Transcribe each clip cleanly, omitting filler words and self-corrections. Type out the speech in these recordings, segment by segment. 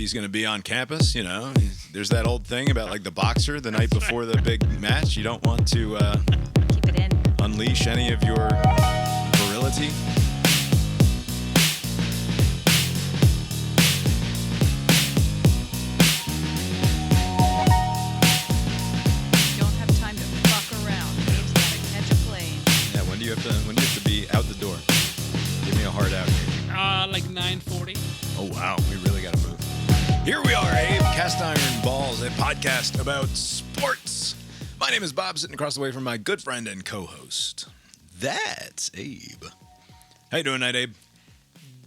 he's going to be on campus. You know, there's that old thing about like the boxer the night before the big match. You don't want to keep it in. Unleash any of your virility. Don't have time to fuck around. Dave's got to catch a plane. Yeah, when do you have to be out the door? Give me a hard out here. Like 9:40. Oh, wow. We really got to move. Here we are, Abe. Cast Iron Balls, a podcast about sports. My name is Bob, sitting across the way from my good friend and co-host. That's Abe. How you doing tonight, Abe?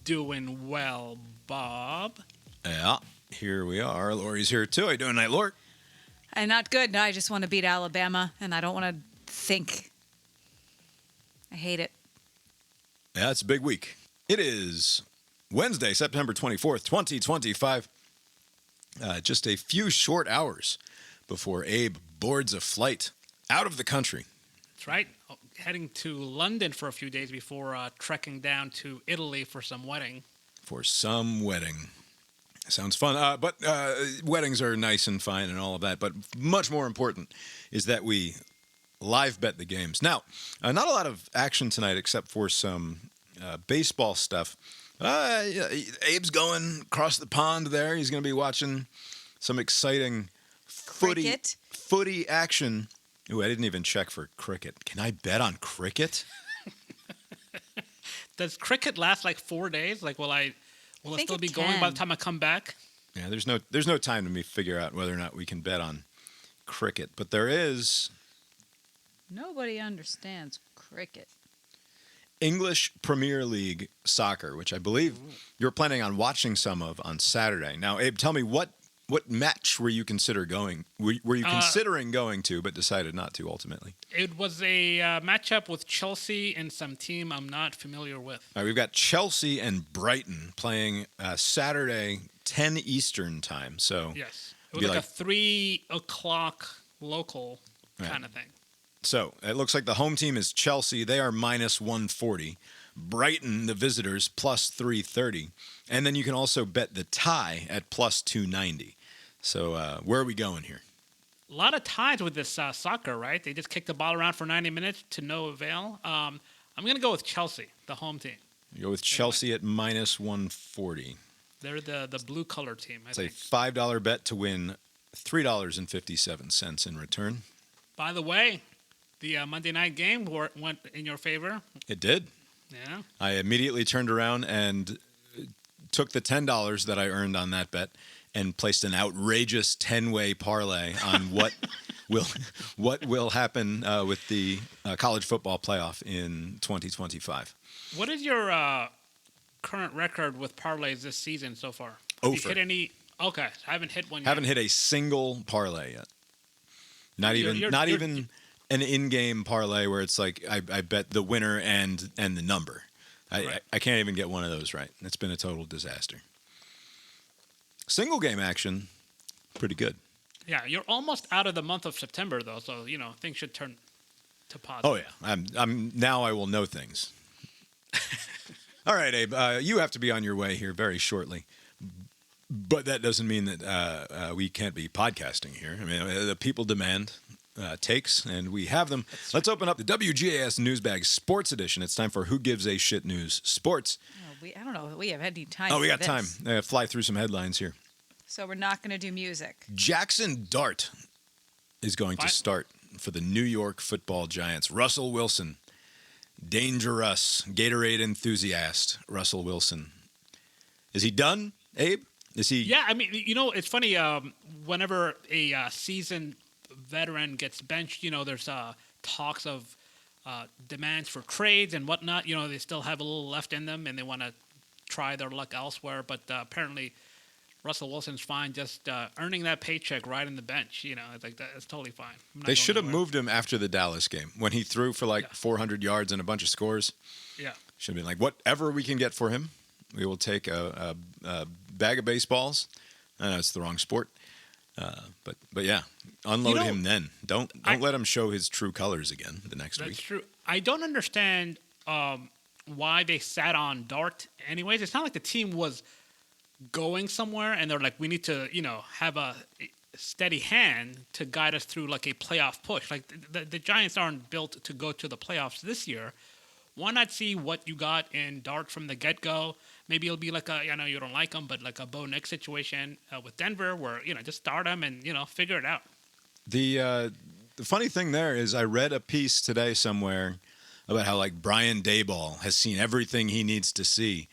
Doing well, Bob. Yeah, here we are. Lori's here, too. How you doing tonight, Lori? And not good. No, I just want to beat Alabama, and I don't want to think. I hate it. Yeah, it's a big week. It is Wednesday, September 24th, 2025. Just a few short hours before Abe boards a flight out of the country. That's right. Heading to London for a few days before trekking down to Italy for some wedding. For some wedding. Sounds fun. But weddings are nice and fine and all of that. But much more important is that we live bet the games. Now, not a lot of action tonight except for some baseball stuff. Abe's going across the pond there. He's going to be watching some exciting footy action. Ooh, I didn't even check for cricket. Can I bet on cricket? Does cricket last like 4 days? Like, will it still be going by the time I come back? Yeah, there's no time to me figure out whether or not we can bet on cricket, but there is. Nobody understands cricket. English Premier League soccer, which I believe you're planning on watching some of on Saturday. Now, Abe, tell me what match were you considering going to, but decided not to ultimately? It was a matchup with Chelsea and some team I'm not familiar with. All right, we've got Chelsea and Brighton playing Saturday, 10 Eastern time. So yes, it was like a 3 o'clock local kind of thing. So it looks like the home team is Chelsea. They are minus 140. Brighton, the visitors, plus 330. And then you can also bet the tie at plus 290. So where are we going here? A lot of ties with this soccer, right? They just kick the ball around for 90 minutes to no avail. I'm going to go with Chelsea, the home team. You go with Chelsea at minus 140. They're the blue-collar team, I think. It's a $5 bet to win $3.57 in return. By the way, the Monday night game went in your favor. It did. Yeah. I immediately turned around and took the $10 that I earned on that bet and placed an outrageous 10-way parlay on what will happen with the college football playoff in 2025. What is your current record with parlays this season so far? Have you hit any? Okay, I haven't hit one yet. Haven't hit a single parlay yet. Not even an in-game parlay where it's like I bet the winner and the number. Right. I can't even get one of those right. It's been a total disaster. Single game action, pretty good. Yeah, you're almost out of the month of September though, so things should turn to positive. Oh yeah, I'm now I will know things. All right, Abe, you have to be on your way here very shortly. But that doesn't mean that we can't be podcasting here. I mean, the people demand takes, and we have them. Let's open up the WGAS NewsBag Sports Edition. It's time for Who Gives a Shit News Sports. I don't know if we have any time. Oh, we got time. Fly through some headlines here. So we're not going to do music. Jaxson Dart is going to start for the New York Football Giants. Russell Wilson, dangerous Gatorade enthusiast. Russell Wilson, is he done, Abe? Is he? Yeah, I mean, it's funny. Whenever a seasoned veteran gets benched, there's talks of demands for trades and whatnot. They still have a little left in them, and they want to try their luck elsewhere. But apparently, Russell Wilson's fine just earning that paycheck right in the bench. It's like that. It's totally fine. They should have moved him after the Dallas game when he threw for 400 yards and a bunch of scores. Yeah, should have been like, whatever we can get for him, we will take a bag of baseballs. I know it's the wrong sport. But yeah, unload him then. Don't let him show his true colors again the next week. That's true. I don't understand why they sat on Dart anyways. It's not like the team was going somewhere, and they're like, we need to, have a steady hand to guide us through like a playoff push. Like the Giants aren't built to go to the playoffs this year. Why not see what you got in Dart from the get-go? Maybe it'll be like I know you don't like him, but like a Bo Nix situation with Denver where, just start him and, figure it out. The funny thing there is I read a piece today somewhere about how like Brian Daboll has seen everything he needs to see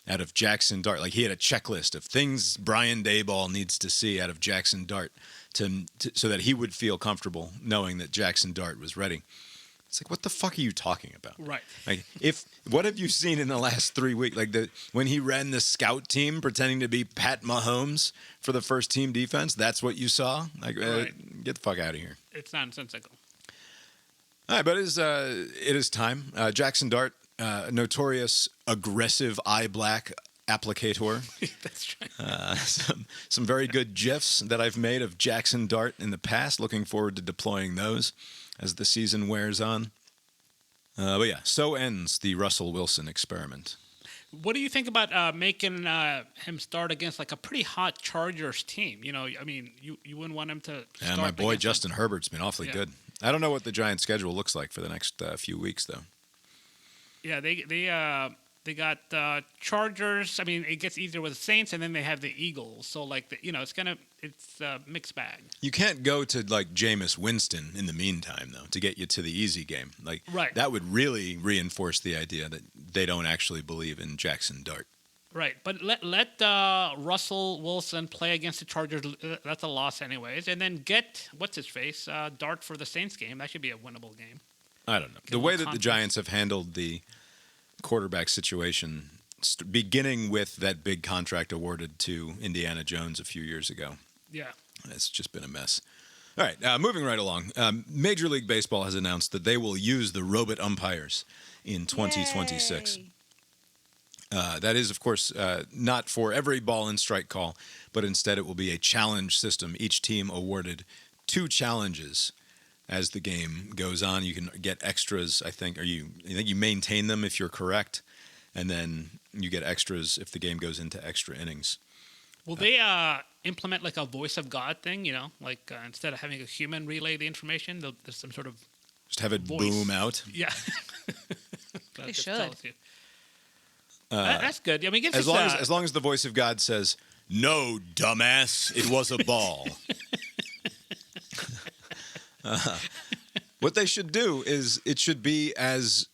out of Jaxson Dart. Like he had a checklist of things Brian Daboll needs to see out of Jaxson Dart so that he would feel comfortable knowing that Jaxson Dart was ready. It's like, what the fuck are you talking about? Right. Like, what have you seen in the last 3 weeks? Like when he ran the scout team pretending to be Pat Mahomes for the first team defense, that's what you saw? Like, Right. Get the fuck out of here. It's nonsensical. All right, but it is time. Jaxson Dart, notorious aggressive eye black applicator. That's right. Some very good GIFs that I've made of Jaxson Dart in the past. Looking forward to deploying those as the season wears on. But yeah, so ends the Russell Wilson experiment. What do you think about making him start against like a pretty hot Chargers team? You wouldn't want him to. Yeah, start my boy against Justin Herbert's been awfully good. I don't know what the Giants' schedule looks like for the next few weeks, though. Yeah, they got Chargers. I mean, it gets easier with the Saints, and then they have the Eagles. So like, it's a mixed bag. You can't go to like Jameis Winston in the meantime, though, to get you to the easy game. Like Right. that would really reinforce the idea that they don't actually believe in Jaxson Dart. Right, but let Russell Wilson play against the Chargers. That's a loss anyways, and then get what's his face Dart for the Saints game. That should be a winnable game. I don't know. Get The a way little that the confidence. Giants have handled the quarterback situation, beginning with that big contract awarded to Indiana Jones a few years ago, Yeah. it's just been a mess. All right, moving right along. Major League Baseball has announced that they will use the robot umpires in 2026. Yay. That is, of course, not for every ball and strike call, but instead it will be a challenge system. Each team awarded 2 challenges as the game goes on. You can get extras, I think, you maintain them if you're correct, and then you get extras if the game goes into extra innings. Will they implement like a voice of God thing? Like instead of having a human relay the information, there's some sort of Just have it voice. boom out. Yeah. They Just should. tells you. That's good. I mean, As long as the voice of God says, "No, dumbass, it was a ball." What they should do is it should be as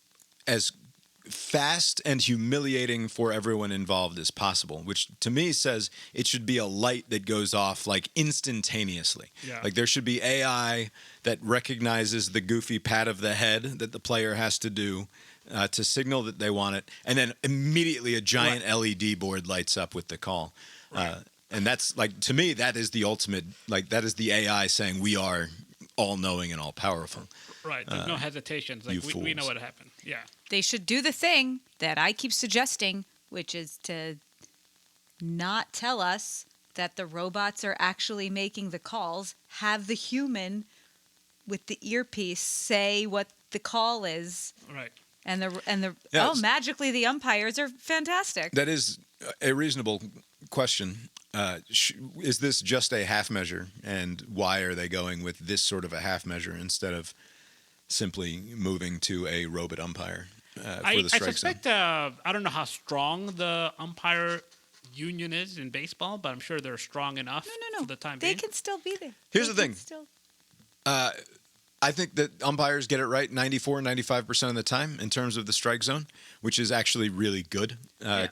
fast and humiliating for everyone involved as possible, which to me says it should be a light that goes off like instantaneously. Yeah. Like there should be AI that recognizes the goofy pat of the head that the player has to do to signal that they want it, and then immediately a giant LED board lights up with the call. And that's like, to me, that is the ultimate, like that is the AI saying we are all-knowing and all-powerful. Right. There's no hesitations. Like you we know fools. what happened. Yeah. They should do the thing that I keep suggesting, which is to not tell us that the robots are actually making the calls. Have the human with the earpiece say what the call is, Right. and the Yeah, magically the umpires are fantastic. That is a reasonable question. Is this just a half measure, and why are they going with this sort of a half measure instead of simply moving to a robot umpire for the strike I suspect, I don't know how strong the umpire union is in baseball, but I'm sure they're strong enough No. for the time They being. can still be there. Here's They the can thing. still- I think that umpires get it right 94, 95% of the time in terms of the strike zone, which is actually really good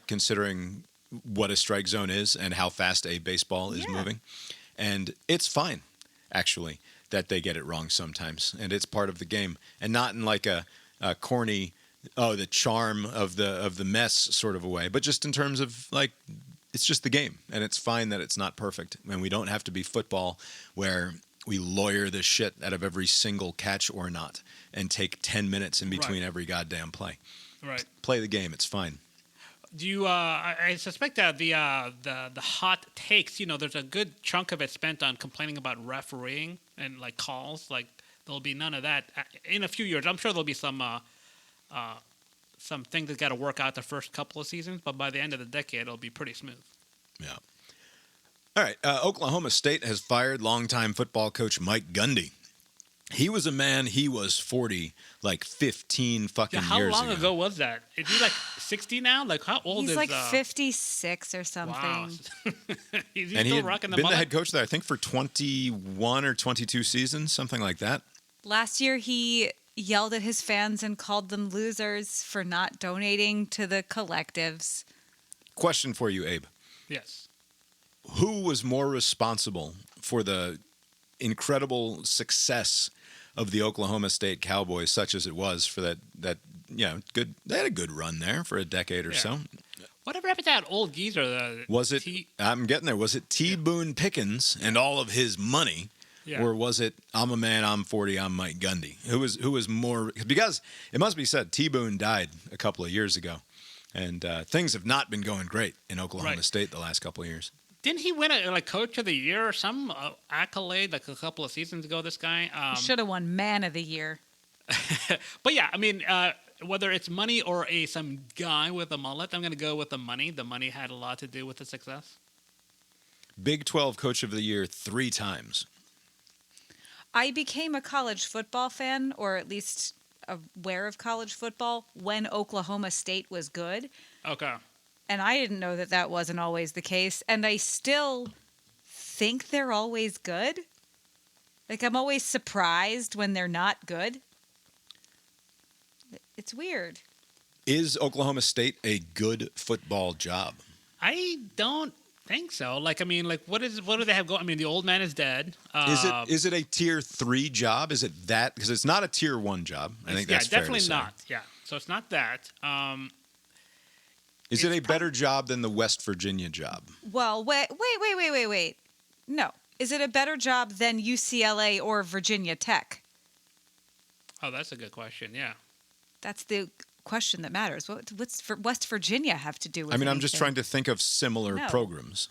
considering what a strike zone is and how fast a baseball is moving. And it's fine, actually, that they get it wrong sometimes. And it's part of the game. And not in like a corny, the charm of the mess sort of a way, but just in terms of like, it's just the game. And it's fine that it's not perfect. And we don't have to be football where we lawyer the shit out of every single catch or not and take 10 minutes in between every goddamn play. Right. Play the game. It's fine. Do you? I suspect that the hot takes. There's a good chunk of it spent on complaining about refereeing and like calls. Like there'll be none of that in a few years. I'm sure there'll be some things that got to work out the first couple of seasons, but by the end of the decade, it'll be pretty smooth. Yeah. All right. Oklahoma State has fired longtime football coach Mike Gundy. He was a man. He was 40, like 15 fucking Yeah, how years long ago. ago was that? Is he like 60 now? Like how old He's is? like 56 or something. Wow. Is he And he still had rocking the been mullet? the head coach there, I think, for 21 or 22 seasons, something like that. Last year, he yelled at his fans and called them losers for not donating to the collectives. Question for you, Abe. Yes. Who was more responsible for the incredible success of the Oklahoma State Cowboys, such as it was for that good? They had a good run there for a decade or Yeah. so. Whatever happened to that old geezer? Was it? I'm getting there. Was it T. Boone Pickens and all of his money, Yeah. or was it I'm a man, I'm 40, I'm Mike Gundy? Who was more? Because it must be said, T. Boone died a couple of years ago, and things have not been going great in Oklahoma Right. State the last couple of years. Didn't he win a coach of the year or some accolade like a couple of seasons ago? This guy. Should have won Man of the Year. But yeah, I mean, whether it's money or some guy with a mullet, I'm going to go with the money. The money had a lot to do with the success. Big 12 Coach of the Year 3 times. I became a college football fan, or at least aware of college football, when Oklahoma State was good. Okay. And I didn't know that that wasn't always the case. And I still think they're always good. Like, I'm always surprised when they're not good. It's weird. Is Oklahoma State a good football job? I don't think so. Like, I mean, like, what do they have going? I mean, the old man is dead. Is it a tier 3 job? Is it that? Because it's not a tier 1 job. I think that's fair to definitely say. not. Yeah. So it's not that. Is it a better job than the West Virginia job? Well, wait. No. Is it a better job than UCLA or Virginia Tech? Oh, that's a good question. Yeah. That's the question that matters. What's for West Virginia have to do with I mean, I'm just anything? trying to think of similar No. programs.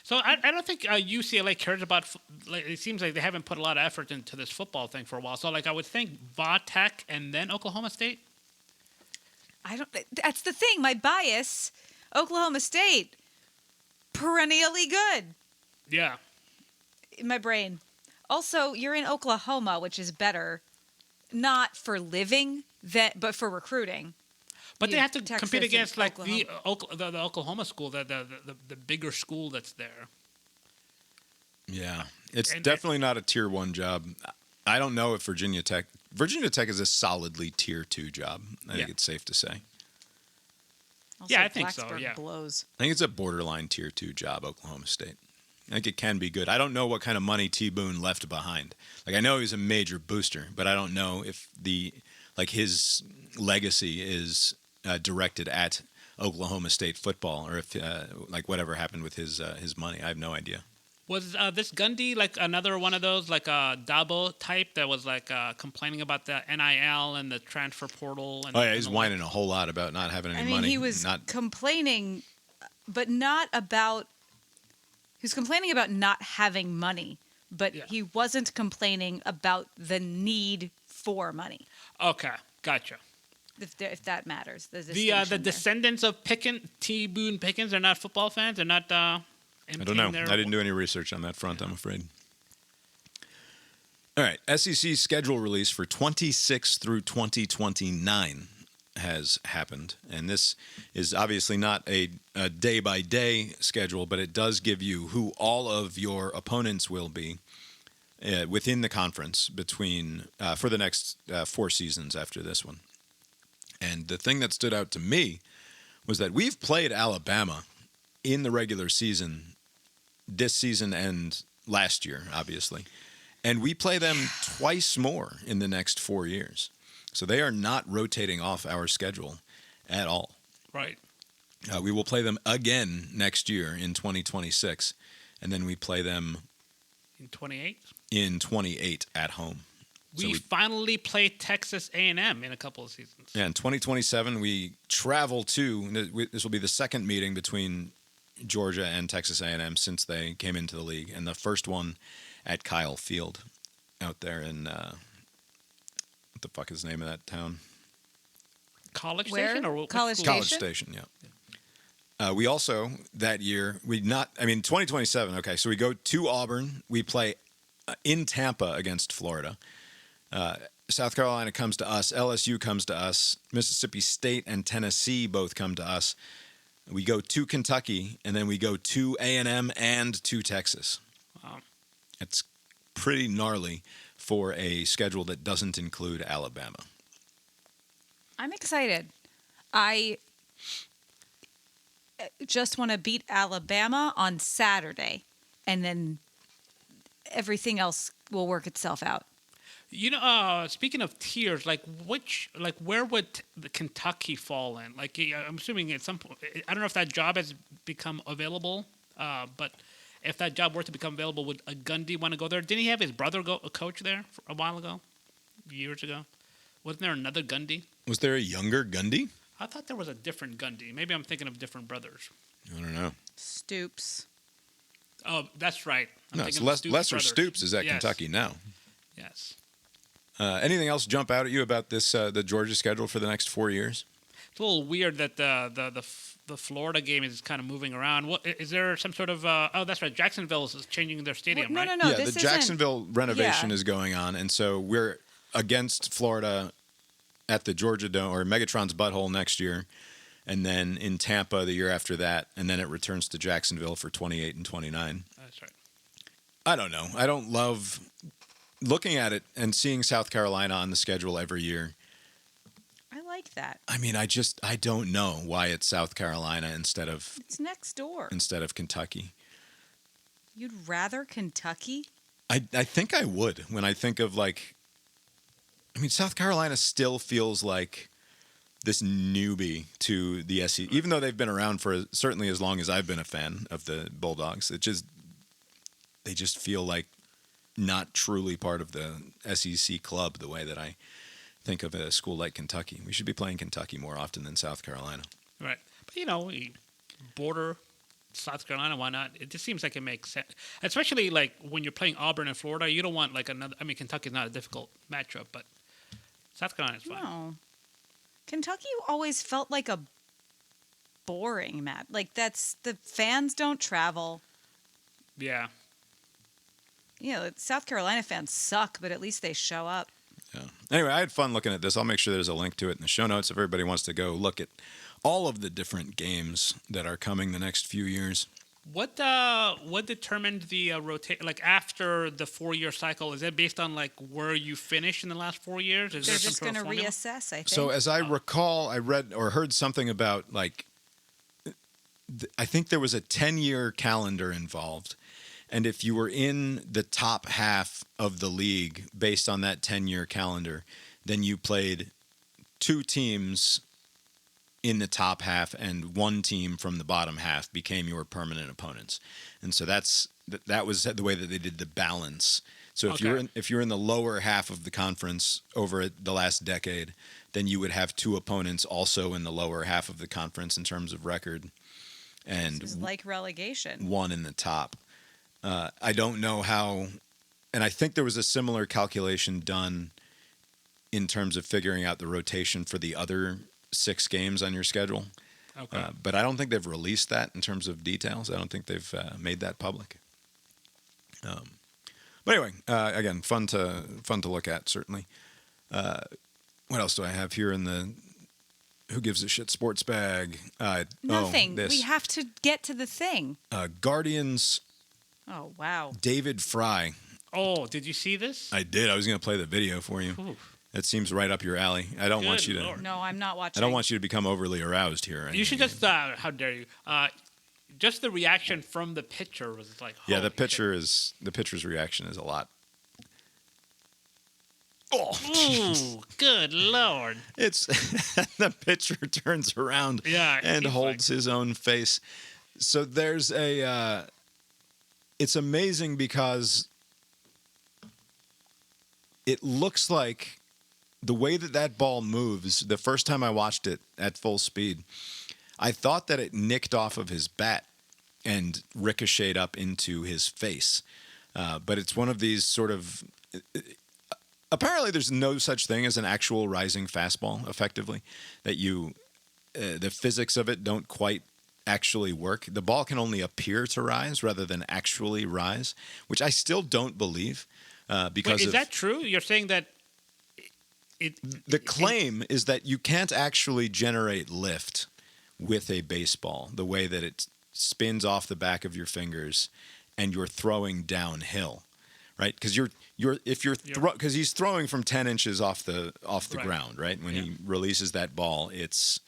So I don't think UCLA cares about. Like, it seems like they haven't put a lot of effort into this football thing for a while. So like I would think Tech and then Oklahoma State. That's the thing. My bias, Oklahoma State, perennially good Yeah. in my brain. Also, you're in Oklahoma, which is better, not for living, but for recruiting. But they have to Texas compete and against like the Oklahoma. Oklahoma school, the bigger school that's there. Yeah. It's And- definitely not a tier 1 job. I don't know if Virginia Tech is a solidly tier 2 job. I think it's safe to say. Also, Yeah, I think so, Blacksburg yeah. blows. I think it's a borderline tier 2 job, Oklahoma State. I think it can be good. I don't know what kind of money T. Boone left behind. Like, I know he's a major booster, but I don't know if his legacy is directed at Oklahoma State football, or if whatever happened with his money. I have no idea. Was this Gundy like another one of those like a Dabo type that was like complaining about the NIL and the transfer portal? And, Oh yeah, and he's the whining a whole lot about not having any I mean, money. he was not complaining, but not about. He was complaining about not having money, but Yeah. he wasn't complaining about the need for money. Okay, gotcha. If that matters, the The distinction there. descendants of T. Boone Pickens are not football fans. They're not. I don't know. I didn't do any research on that front, I'm afraid. All right. SEC schedule release for 26 through 2029 has happened. And this is obviously not a day-by-day schedule, but it does give you who all of your opponents will be within the conference for the next 4 seasons after this one. And the thing that stood out to me was that we've played Alabama in the regular season this season and last year, obviously. And we play them twice more in the next 4 years. So they are not rotating off our schedule at all. Right. We will play them again next year in 2026. And then we play them In 28. in 28 at home. We finally play Texas A&M in a couple of seasons. Yeah, in 2027, we travel to, this will be the second meeting between Georgia and Texas A&M since they came into the league, and the first one at Kyle Field out there in, what the fuck is the name of that town? College Where? Station or what College school? Station? College Station, yeah. We also, that year, 2027, okay, so we go to Auburn. We play in Tampa against Florida. South Carolina comes to us. LSU comes to us. Mississippi State and Tennessee both come to us. We go to Kentucky, and then we go to A&M and to Texas. Wow. It's pretty gnarly for a schedule that doesn't include Alabama. I'm excited. I just want to beat Alabama on Saturday, and then everything else will work itself out. Speaking of tiers, where would the Kentucky fall in? I'm assuming at some point, I don't know if that job has become available, but if that job were to become available, would a Gundy want to go there? Didn't he have his brother go a coach there a while ago, years ago? Wasn't there another Gundy? Was there a younger Gundy? I thought there was a different Gundy. Maybe I'm thinking of different brothers. I don't know. Stoops. Oh, that's right. No, it's thinking of Lesser brothers. Stoops is at Yes. Kentucky now. Yes. Anything else jump out at you about this the Georgia schedule for the next 4 years? It's a little weird that the Florida game is kind of moving around. What is there some sort of? Oh, that's right. Jacksonville is changing their stadium, No, right? no, yeah, this the isn't- Jacksonville renovation yeah. is going on, and so we're against Florida at the Georgia Dome or Megatron's butthole next year, and then in Tampa the year after that, and then it returns to Jacksonville for 28 and 29. That's right. I don't know. I don't love looking at it and seeing South Carolina on the schedule every year. I like that. I mean, I don't know why it's South Carolina instead of It's next door. Kentucky. You'd rather Kentucky? I think I would when I think of South Carolina still feels like this newbie to the SEC, even though they've been around for certainly as long as I've been a fan of the Bulldogs. They just feel like not truly part of the SEC club the way that I think of a school like Kentucky. We should be playing Kentucky more often than South Carolina. Right. But we border South Carolina, why not? It just seems like it makes sense. Especially when you're playing Auburn and Florida, you don't want another. I mean, Kentucky's not a difficult matchup, but South Carolina's fine. No. Kentucky always felt like a boring match. That's the fans don't travel. Yeah. South Carolina fans suck, but at least they show up. Yeah. Anyway, I had fun looking at this. I'll make sure there's a link to it in the show notes if everybody wants to go look at all of the different games that are coming the next few years. What determined the rotate? After the 4-year cycle, is it based on where you finish in the last 4 years? Is They're there some just sort going of to formula? reassess, I think. So as I recall, I read or heard something about I think there was a 10-year calendar involved. And if you were in the top half of the league based on that 10-year calendar, then you played 2 teams in the top half and 1 team from the bottom half became your permanent opponents. And so that was the way that they did the balance. So if you're in the lower half of the conference over the last decade, then you would have 2 opponents also in the lower half of the conference in terms of record, and This is like relegation. 1 in the top. I don't know how, and I think there was a similar calculation done in terms of figuring out the rotation for the other 6 games on your schedule. Okay. But I don't think they've released that in terms of details. I don't think they've made that public. But anyway, again, fun to look at, certainly. What else do I have here in the Who Gives a Shit sports bag? Nothing. This. We have to get to the thing. Guardians, Oh, wow. David Fry. Oh, did you see this? I did. I was going to play the video for you. Ooh. That seems right up your alley. I don't want Good you to. Lord. No, I'm not watching. I don't want you to become overly aroused here. You should just, how dare you? Just the reaction from the pitcher was Yeah, holy the pitcher's reaction is a lot. Oh, shit. Ooh, good Lord. it's the pitcher turns around Yeah, and he's holds his own face. So there's it's amazing because it looks like the way that ball moves, the first time I watched it at full speed, I thought that it nicked off of his bat and ricocheted up into his face. But it's one of these sort of... Apparently, there's no such thing as an actual rising fastball, effectively, that the physics of it don't quite actually work. The ball can only appear to rise rather than actually rise, which I still don't believe. Because Wait, is that true? You're saying that the claim is that you can't actually generate lift with a baseball the way that it spins off the back of your fingers and you're throwing downhill, right? Because because he's throwing from 10 inches off the Right. ground, right? When he releases that ball, it's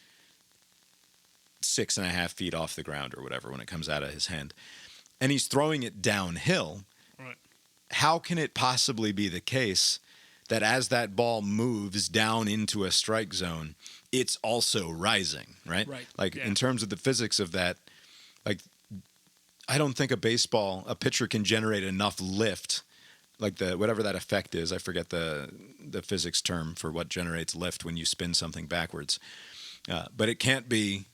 6.5 feet off the ground or whatever when it comes out of his hand, and he's throwing it downhill. Right. How can it possibly be the case that as that ball moves down into a strike zone, it's also rising, right? Right. Like Yeah. in terms of the physics of that, like I don't think a pitcher can generate enough lift, like whatever that effect is. I forget the physics term for what generates lift when you spin something backwards. But it can't be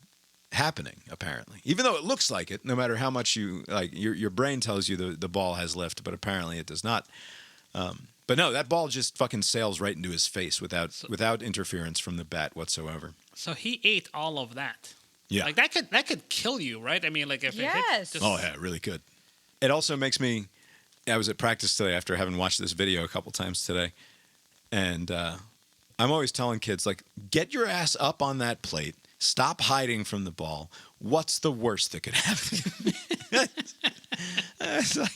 happening, apparently. Even though it looks like it, no matter how much you like, your brain tells you the ball has lift, but apparently it does not. But no, that ball just fucking sails right into his face without interference from the bat whatsoever. So he ate all of that. Yeah. Like that could kill you, right? I mean, like if it Yes. hits just, Oh yeah, it really could. It also makes me. I was at practice today after having watched this video a couple times today, and I'm always telling kids like, get your ass up on that plate. Stop hiding from the ball. What's the worst that could happen? It's like,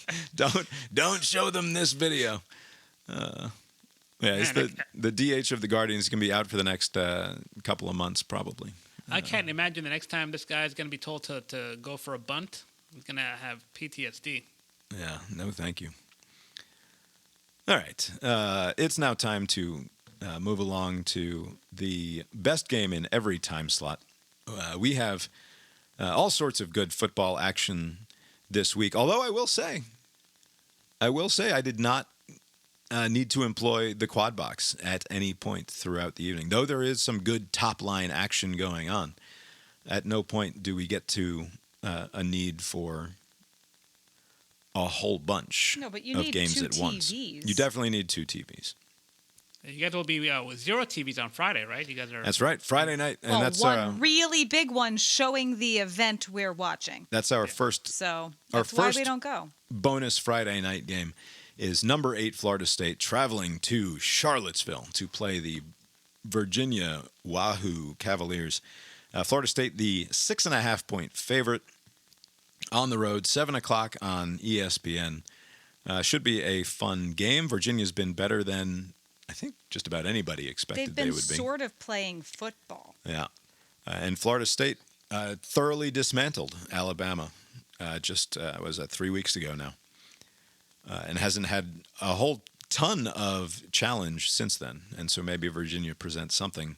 don't show them this video. It's Man, the DH of the Guardians can be out for the next couple of months probably. I can't imagine the next time this guy's going to be told to go for a bunt. He's going to have PTSD. Yeah, no thank you. All right. It's now time to move along to the best game in every time slot. We have all sorts of good football action this week, although I will say I did not need to employ the quad box at any point throughout the evening. Though there is some good top-line action going on, at no point do we get to a need for a whole bunch No, but you of need games two at once. TVs. You definitely need two TVs. You guys will be with 0 TVs on Friday, right? You guys are. That's right, Friday night, and Well, that's one really big one showing the event we're watching. that's our first So Our that's why we first- don't go. bonus Friday night game. Is number 8 Florida State traveling to Charlottesville to play the Virginia Wahoo Cavaliers. Florida State, the 6.5-point favorite on the road, 7:00 on ESPN. Should be a fun game. Virginia's been better than I think just about anybody expected They've they been would be. sort of playing football. Yeah. And Florida State thoroughly dismantled Alabama was that 3 weeks ago now. And hasn't had a whole ton of challenge since then. And so maybe Virginia presents something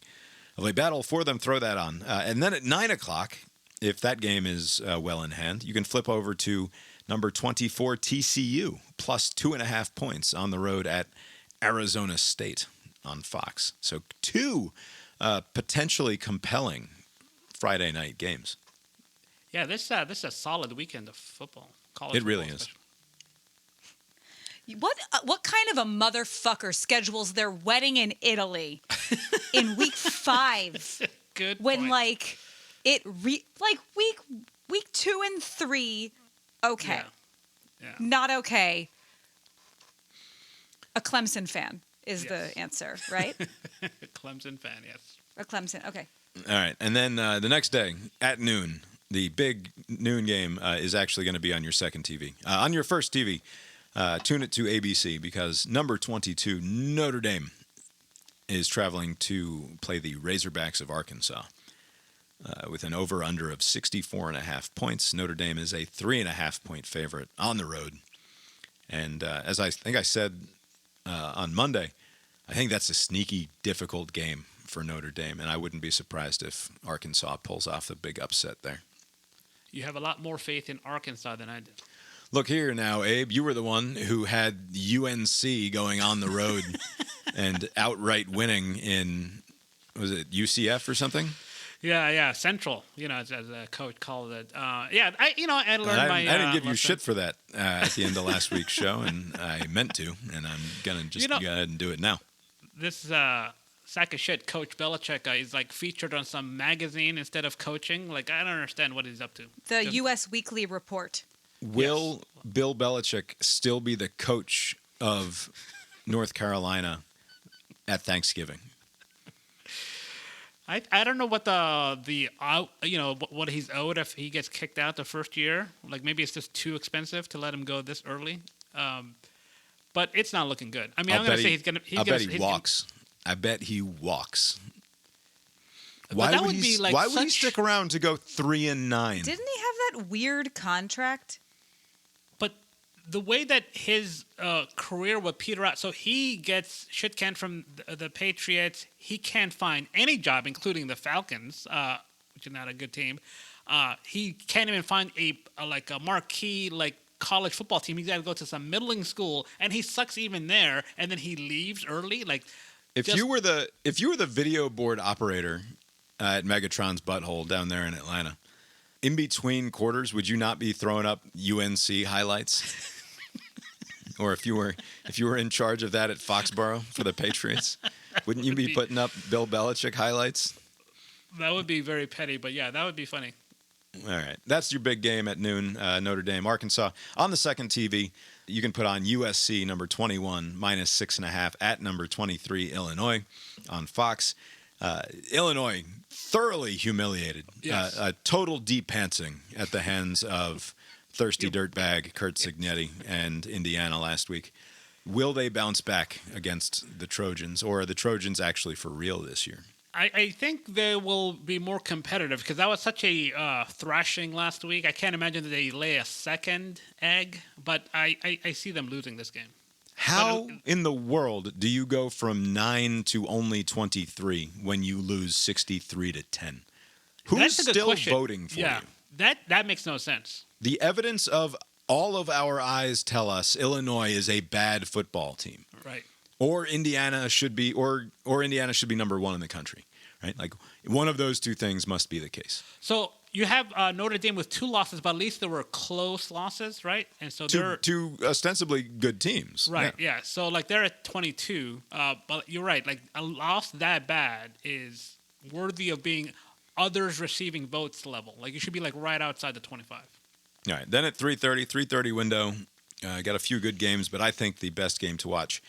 of a battle for them. Throw that on. And then at 9:00, if that game is well in hand, you can flip over to number 24 TCU, plus 2.5 points on the road at Arizona State on Fox. So two potentially compelling Friday night games. Yeah, this is a solid weekend of football. College It really football is. especially. What kind of a motherfucker schedules their wedding in Italy in week 5 Good when point. like week 2 and 3 okay. Yeah. Not okay. A Clemson fan is Yes. the answer, right? Clemson fan, yes. A Clemson. Okay. All right. And then the next day at noon, the big noon game is actually going to be on your second TV. On your first TV, tune it to ABC because number 22, Notre Dame, is traveling to play the Razorbacks of Arkansas with an over-under of 64.5 points. Notre Dame is a 3.5-point favorite on the road. And as I think I said on Monday, I think that's a sneaky, difficult game for Notre Dame, and I wouldn't be surprised if Arkansas pulls off the big upset there. You have a lot more faith in Arkansas than I did. Look here now, Abe. You were the one who had UNC going on the road and outright winning in, was it UCF or something? Yeah, Central. As a coach called it. I learned I didn't give you lesson. shit for that at the end of last week's show, and I meant to, and I'm gonna just go ahead and do it now. This sack of shit Coach Belichick is like featured on some magazine instead of coaching. Like, I don't understand what he's up to. The Just- U.S. Weekly Report. Will Bill Belichick still be the coach of North Carolina at Thanksgiving? I don't know what what he's owed if he gets kicked out the first year. Like, maybe it's just too expensive to let him go this early. But it's not looking good. I mean, I'm going to say he's going to. I bet he walks. I bet he walks. But that would be like why would he stick around to go 3-9? Didn't he have that weird contract? But the way that his career would peter out, so he gets shit canned from the Patriots. He can't find any job, including the Falcons, which is not a good team. He can't even find a marquee college football team. He's got to go to some middling school, and he sucks even there. And then he leaves early. If you were the video board operator at Megatron's Butthole down there in Atlanta, in between quarters, would you not be throwing up UNC highlights? Or if you were in charge of that at Foxborough for the Patriots, wouldn't you be putting up Bill Belichick highlights? That would be very petty, but yeah, that would be funny. All right. That's your big game at noon, Notre Dame, Arkansas. On the second TV, you can put on USC number 21, -6.5 at number 23, Illinois on Fox. Illinois thoroughly humiliated. Yes. A total depantsing at the hands of thirsty dirtbag Kurt Signetti and Indiana last week. Will they bounce back against the Trojans, or are the Trojans actually for real this year? I think they will be more competitive because that was such a thrashing last week. I can't imagine that they lay a second egg, but I see them losing this game. How in the world do you go from 9 to only 23 when you lose 63-10? Who's That's a good still question. voting for you? That makes no sense. The evidence of all of our eyes tell us Illinois is a bad football team. Right. Or Indiana should be, or Indiana should be number 1 in the country, right? Like one of those two things must be the case. So you have Notre Dame with 2 losses, but at least there were close losses, right? And so they're Two ostensibly good teams, right. Yeah. So they're at 22, but you're right. Like a loss that bad is worthy of being others receiving votes level. Like you should be right outside the 25. All right. Then at 3:30 window, got a few good games, but I think the best game to watch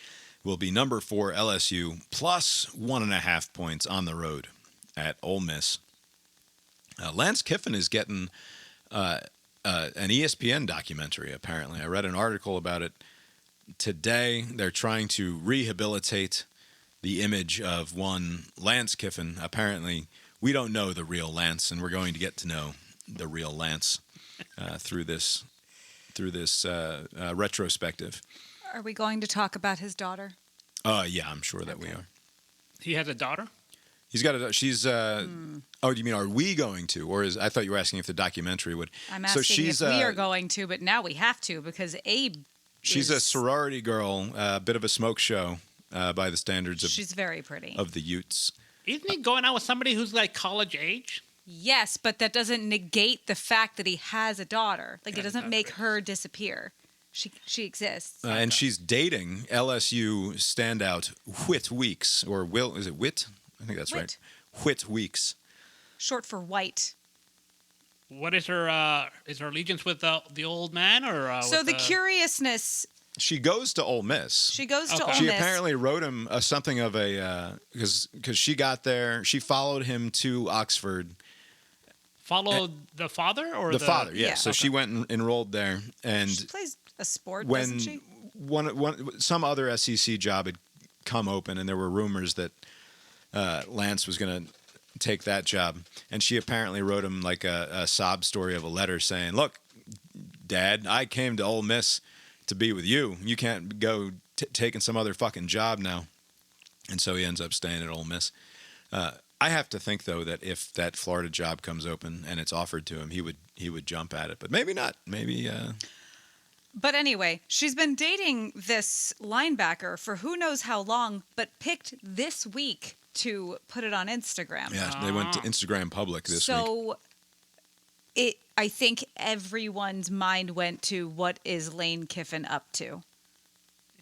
will be number 4 LSU plus 1.5 points on the road at Ole Miss. Lance Kiffin is getting an ESPN documentary, apparently. I read an article about it today. They're trying to rehabilitate the image of one Lance Kiffin. Apparently, we don't know the real Lance, and we're going to get to know the real Lance through this retrospective. Are we going to talk about his daughter? Yeah, I'm sure that we are. He has a daughter? He's got a. She's. Oh, do you mean are we going to, or is? I thought you were asking if the documentary would. I'm asking if we are going to, but now we have to because Abe. She's a sorority girl, a bit of a smoke show by the standards of. She's very pretty. Of the Utes. Isn't he going out with somebody who's college age? Yes, but that doesn't negate the fact that he has a daughter. It doesn't make her disappear. She exists. And she's dating LSU standout Whit Weeks, or is it Whit? I think that's right. Whit Weeks. Short for white. What is her allegiance with the old man, or? So the curiousness. She goes to Ole Miss. She goes to Ole Miss. She apparently wrote him something of a because she got there. She followed him to Oxford. Followed the father or the father? Yeah. So okay. she went and enrolled there, and she plays a sport, when doesn't she? Some other SEC job had come open, and there were rumors that Lance was going to take that job, and she apparently wrote him a sob story of a letter saying, "Look, Dad, I came to Ole Miss to be with you. You can't go taking some other fucking job now." And so he ends up staying at Ole Miss. I have to think though that if that Florida job comes open and it's offered to him, he would jump at it, but maybe not. Maybe. But anyway, she's been dating this linebacker for who knows how long, but picked this week to put it on Instagram. Yeah, they went to Instagram public this week. So I think everyone's mind went to what is Lane Kiffin up to.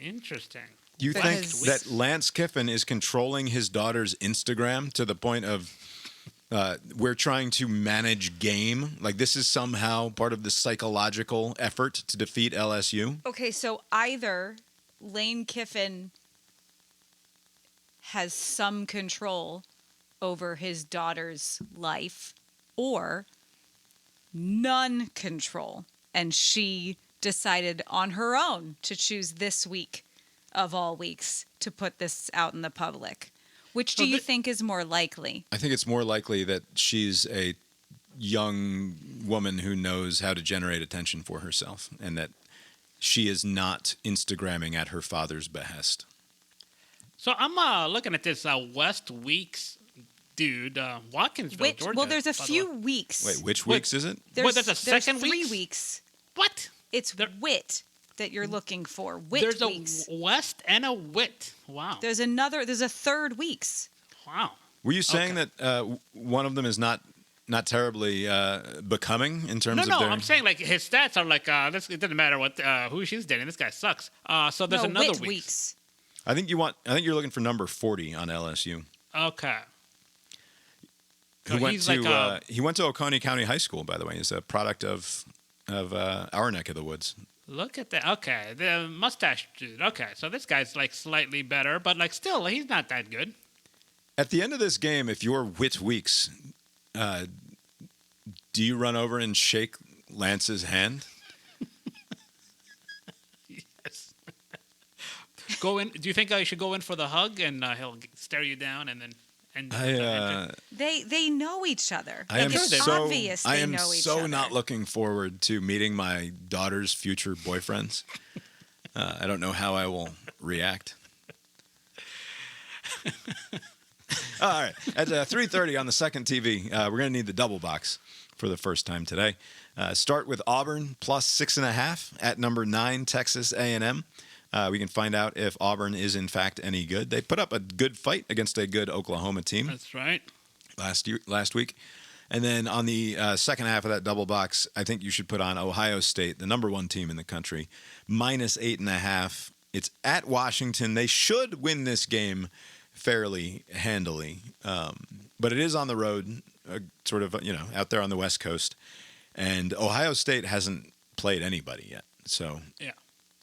Interesting. You think Because- that Lance Kiffin is controlling his daughter's Instagram to the point of we're trying to manage game? Like this is somehow part of the psychological effort to defeat LSU? Okay, so either Lane Kiffin has some control over his daughter's life or none control. And she decided on her own to choose this week of all weeks to put this out in the public. Which do you think is more likely? I think it's more likely that she's a young woman who knows how to generate attention for herself and that she is not Instagramming at her father's behest. So I'm looking at this West Weeks dude, Watkinsville, Georgia. Well, there's a by the few way. weeks. Wait, which weeks is it? There's a second there's 3 weeks? weeks. What? It's WIT that you're looking for. WIT There's weeks. a West and a Wit. Wow. There's a third weeks. Wow. Were you saying that one of them is not terribly becoming in terms No, of their... I'm saying like his stats are like it doesn't matter what who she's dating. This guy sucks. So there's another WIT week. weeks. I think you're looking for number 40 on LSU. Okay. Who No, went he's to like he went to Oconee County High School, by the way. He's a product of our neck of the woods. Look at that. Okay, the mustache dude. Okay, so this guy's like slightly better, but like still, he's not that good. At the end of this game, if you're Whit Weeks, do you run over and shake Lance's hand? Yes. Go in. Do you think I should go in for the hug and he'll stare you down and then end? They know each other. I am It's so obvious they I am know each so other. not looking forward to meeting my daughter's future boyfriends. I don't know how I will react. All right, at 3:30 on the second TV, we're going to need the double box for the first time today. Start with Auburn plus 6.5 at number 9 Texas A&M. We can find out if Auburn is in fact any good. They put up a good fight against a good Oklahoma team. That's right. Last week. And then on the second half of that double box, I think you should put on Ohio State, the number 1 team in the country, minus 8.5. It's at Washington. They should win this game fairly handily, but it is on the road, sort of out there on the West Coast, and Ohio State hasn't played anybody yet. So Yeah.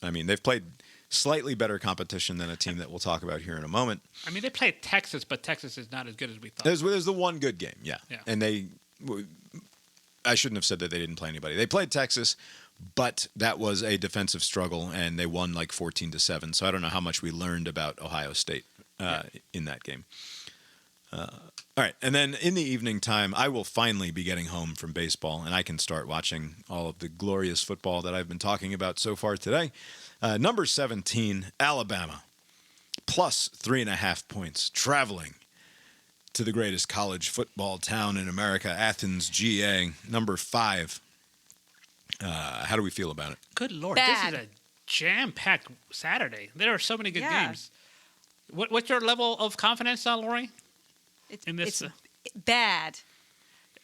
I mean, they've played slightly better competition than a team that we'll talk about here in a moment. I mean, they played Texas, but Texas is not as good as we thought. There's the one good game, yeah. Yeah. And I shouldn't have said that they didn't play anybody. They played Texas, but that was a defensive struggle, and they won like 14-7. So I don't know how much we learned about Ohio State in that game. All right, and then in the evening time, I will finally be getting home from baseball, and I can start watching all of the glorious football that I've been talking about so far today. Number 17, Alabama, plus 3.5 points, traveling to the greatest college football town in America, Athens, GA. Number 5. How do we feel about it? Good Lord. Bad. This is a jam-packed Saturday. There are so many good Yeah. games. What's your level of confidence, Lori? In this, It's bad.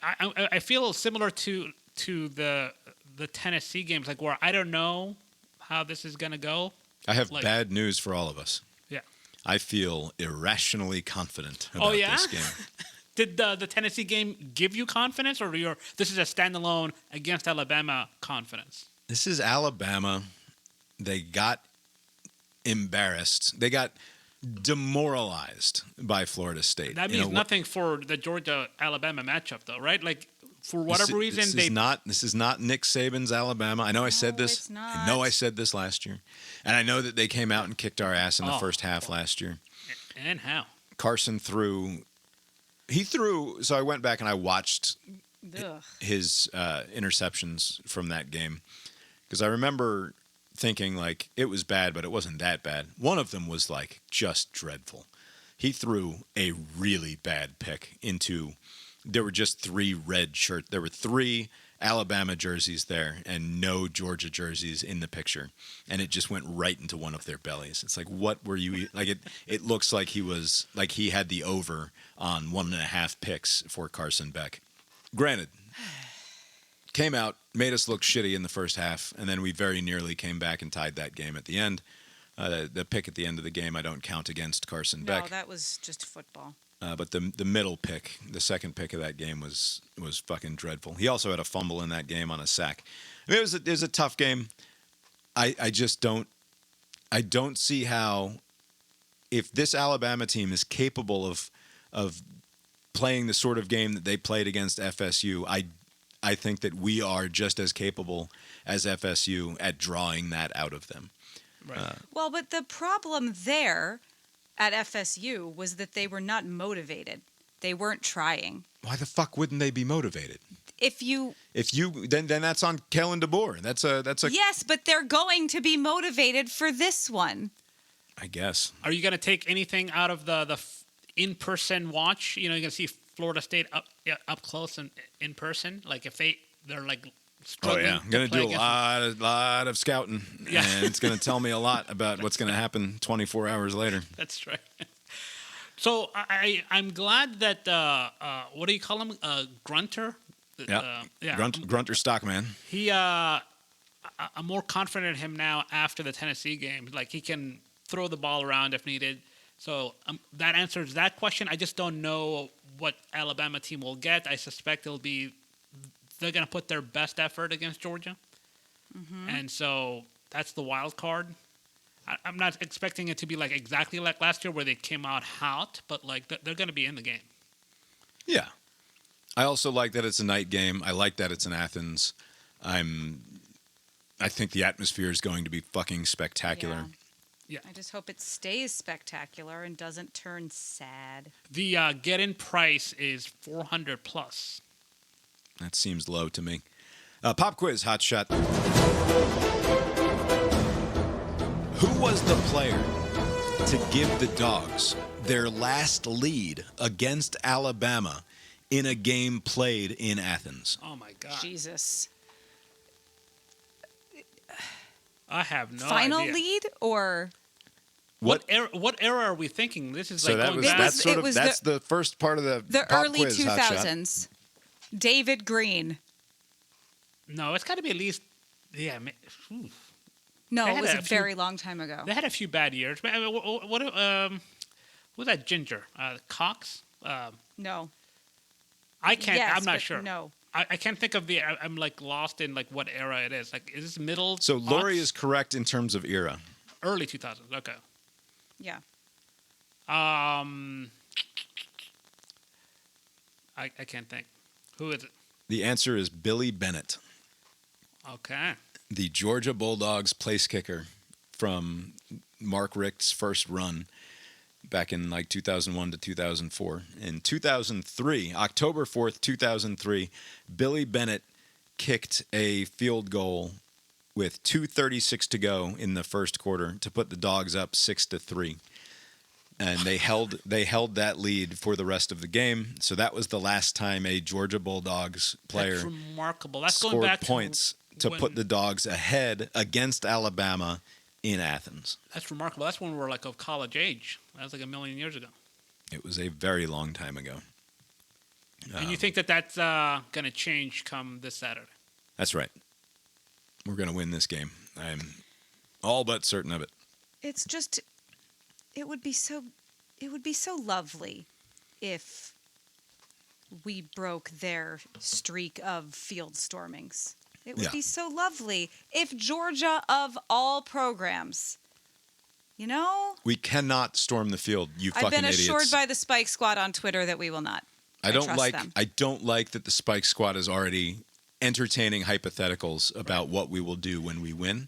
I feel similar to the Tennessee games, like where I don't know how this is going to go. I have bad news for all of us. Yeah. I feel irrationally confident about this game. Did the Tennessee game give you confidence, or this is a standalone against Alabama confidence? This is Alabama. They got embarrassed. They got demoralized by Florida State. That means nothing for the Georgia-Alabama matchup, though, right? Like, for whatever reason, this is not Nick Saban's Alabama. I know I said this. it's not. I know I said this last year, and I know that they came out and kicked our ass in the first half last year. And how? Carson threw. So I went back and I watched Ugh. his interceptions from that game because I remember thinking like it was bad, but it wasn't that bad. One of them was like just dreadful. He threw a really bad pick into. There were just 3 red shirts. There were 3 Alabama jerseys there and no Georgia jerseys in the picture, and it just went right into one of their bellies. It's like, what were you like? It looks like he had the over on 1.5 picks for Carson Beck. Granted, came out, made us look shitty in the first half, and then we very nearly came back and tied that game at the end. The pick at the end of the game I don't count against Carson No, Beck. that was just football. But the middle pick, the second pick of that game was fucking dreadful. He also had a fumble in that game on a sack. I mean, it was a tough game. I just don't see how, if this Alabama team is capable of playing the sort of game that they played against FSU, I think that we are just as capable as FSU at drawing that out of them. Right. Well, but the problem there at FSU was that they were not motivated. They weren't trying. Why the fuck wouldn't they be motivated? If you Then that's on Kellen DeBoer. That's a Yes, but they're going to be motivated for this one. I guess. Are you going to take anything out of the in-person watch? You know, you're going to see Florida State up close and in person. Like if they're like struggling. Oh yeah, I'm gonna to play do a lot of scouting, Yeah. and it's gonna tell me a lot about what's gonna happen 24 hours later. That's right. So I'm glad that what do you call him? Grunter. Yeah, Yeah. Grunter Stockman. He I'm more confident in him now after the Tennessee game. Like he can throw the ball around if needed. So that answers that question. I just don't know what Alabama team will get. I suspect they're going to put their best effort against Georgia. Mm-hmm. And so that's the wild card. I'm not expecting it to be like exactly like last year where they came out hot, but like they're going to be in the game. Yeah, I also like that it's a night game. I like that it's in Athens. I think the atmosphere is going to be fucking spectacular. Yeah. I just hope it stays spectacular and doesn't turn sad. The get-in price is $400 plus. That seems low to me. Pop quiz, hot shot. Who was the player to give the Dogs their last lead against Alabama in a game played in Athens? Oh my God! Jesus. I have no Final idea. lead or What era are we thinking? This is So like that going was back. that's sort it of was that's the first part of the pop early quiz, hot shot. 2000s? David Green. No, it's got to be at least. Yeah. No, They it had was a a few- very long time ago. They had a few bad years. But, I mean, what was that ginger? Cox? No. I can't. Yes, I'm not but sure. No. I can't think of the. I'm like lost in like what era it is. Like, is this middle? So Lori aughts? is correct in terms of era. Early 2000s. Okay. Yeah. I can't think. Who is it? The answer is Billy Bennett, Okay. the Georgia Bulldogs place kicker from Mark Richt's first run back in like 2001 to 2004. In 2003, October 4th, 2003, Billy Bennett kicked a field goal with 2:36 to go in the first quarter to put the Dogs up 6-3. And they held that lead for the rest of the game. So that was the last time a Georgia Bulldogs player That's remarkable. That's going scored back points to when- put the Dogs ahead against Alabama in Athens. That's remarkable. That's when we were like of college age. That was like a million years ago. It was a very long time ago. And you think that that's going to change come this Saturday? That's right. We're going to win this game. I'm all but certain of it. It's just it would be so lovely if we broke their streak of field stormings. It would Yeah. be so lovely if Georgia of all programs, you know? We cannot storm the field, you I've fucking been assured idiots. by the Spike Squad on Twitter that we will not. I don't trust like them. I don't like that the Spike Squad is already entertaining hypotheticals about what we will do when we win.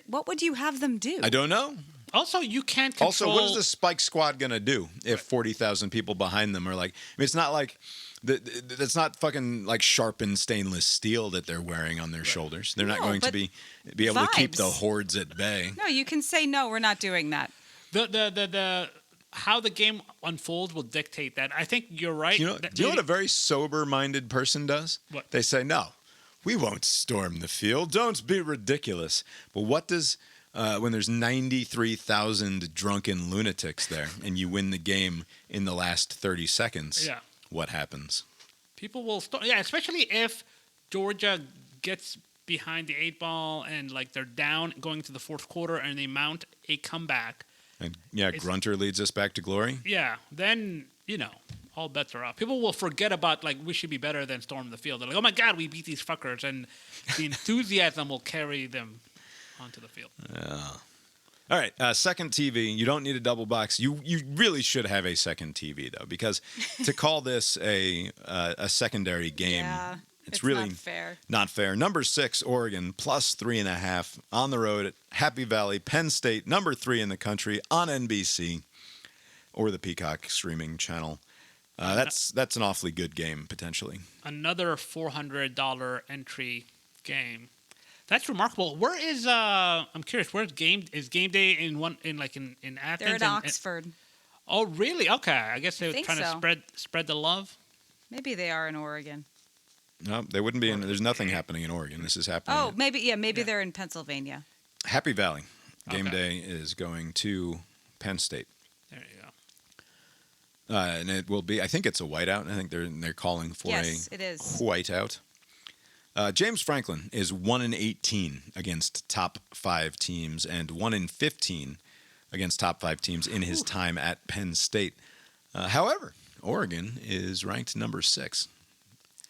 What would you have them do? I don't know. Also, you can't control. Also, what is the Spike Squad going to do if 40,000 people behind them are like, I mean, it's not like, that's not fucking like sharpened stainless steel that they're wearing on their shoulders. They're not No, going to but be able to keep the vibes. hordes at bay. No, you can say no, we're not doing that. The how the game unfolds will dictate that. I think you're right. Do you know what a very sober-minded person does? What? They say, no, we won't storm the field. Don't be ridiculous. But what does, when there's 93,000 drunken lunatics there and you win the game in the last 30 seconds, what happens? People will storm. Yeah, especially if Georgia gets behind the 8 ball and like they're down going to the fourth quarter and they mount a comeback. And Grunter leads us back to glory. Yeah, then all bets are off. People will forget about like we should be better than storm the field. They're like, oh my God, we beat these fuckers, and the enthusiasm will carry them onto the field. All right, second TV. You don't need a double box. You really should have a second TV though, because to call this a secondary game, it's really not fair. Not fair. Number 6, Oregon plus 3.5 on the road at Happy Valley. Penn State, number 3 in the country on NBC or the Peacock streaming channel. That's an awfully good game potentially. Another $400 entry game. That's remarkable. Where is I'm curious. Where's game day in Athens? They're at Oxford. Oh, really? Okay. I guess they're think trying so. to spread the love. Maybe they are in Oregon. No, they wouldn't be in. There's nothing happening in Oregon. This is happening. Oh, maybe they're in Pennsylvania. Happy Valley. Game day is going to Penn State. There you go. And it will be. I think it's a whiteout. I think they're calling for Yes, it is. whiteout. James Franklin is 1-18 against top 5 teams and 1-15 against top 5 teams in his time at Penn State. However, Oregon is ranked number 6,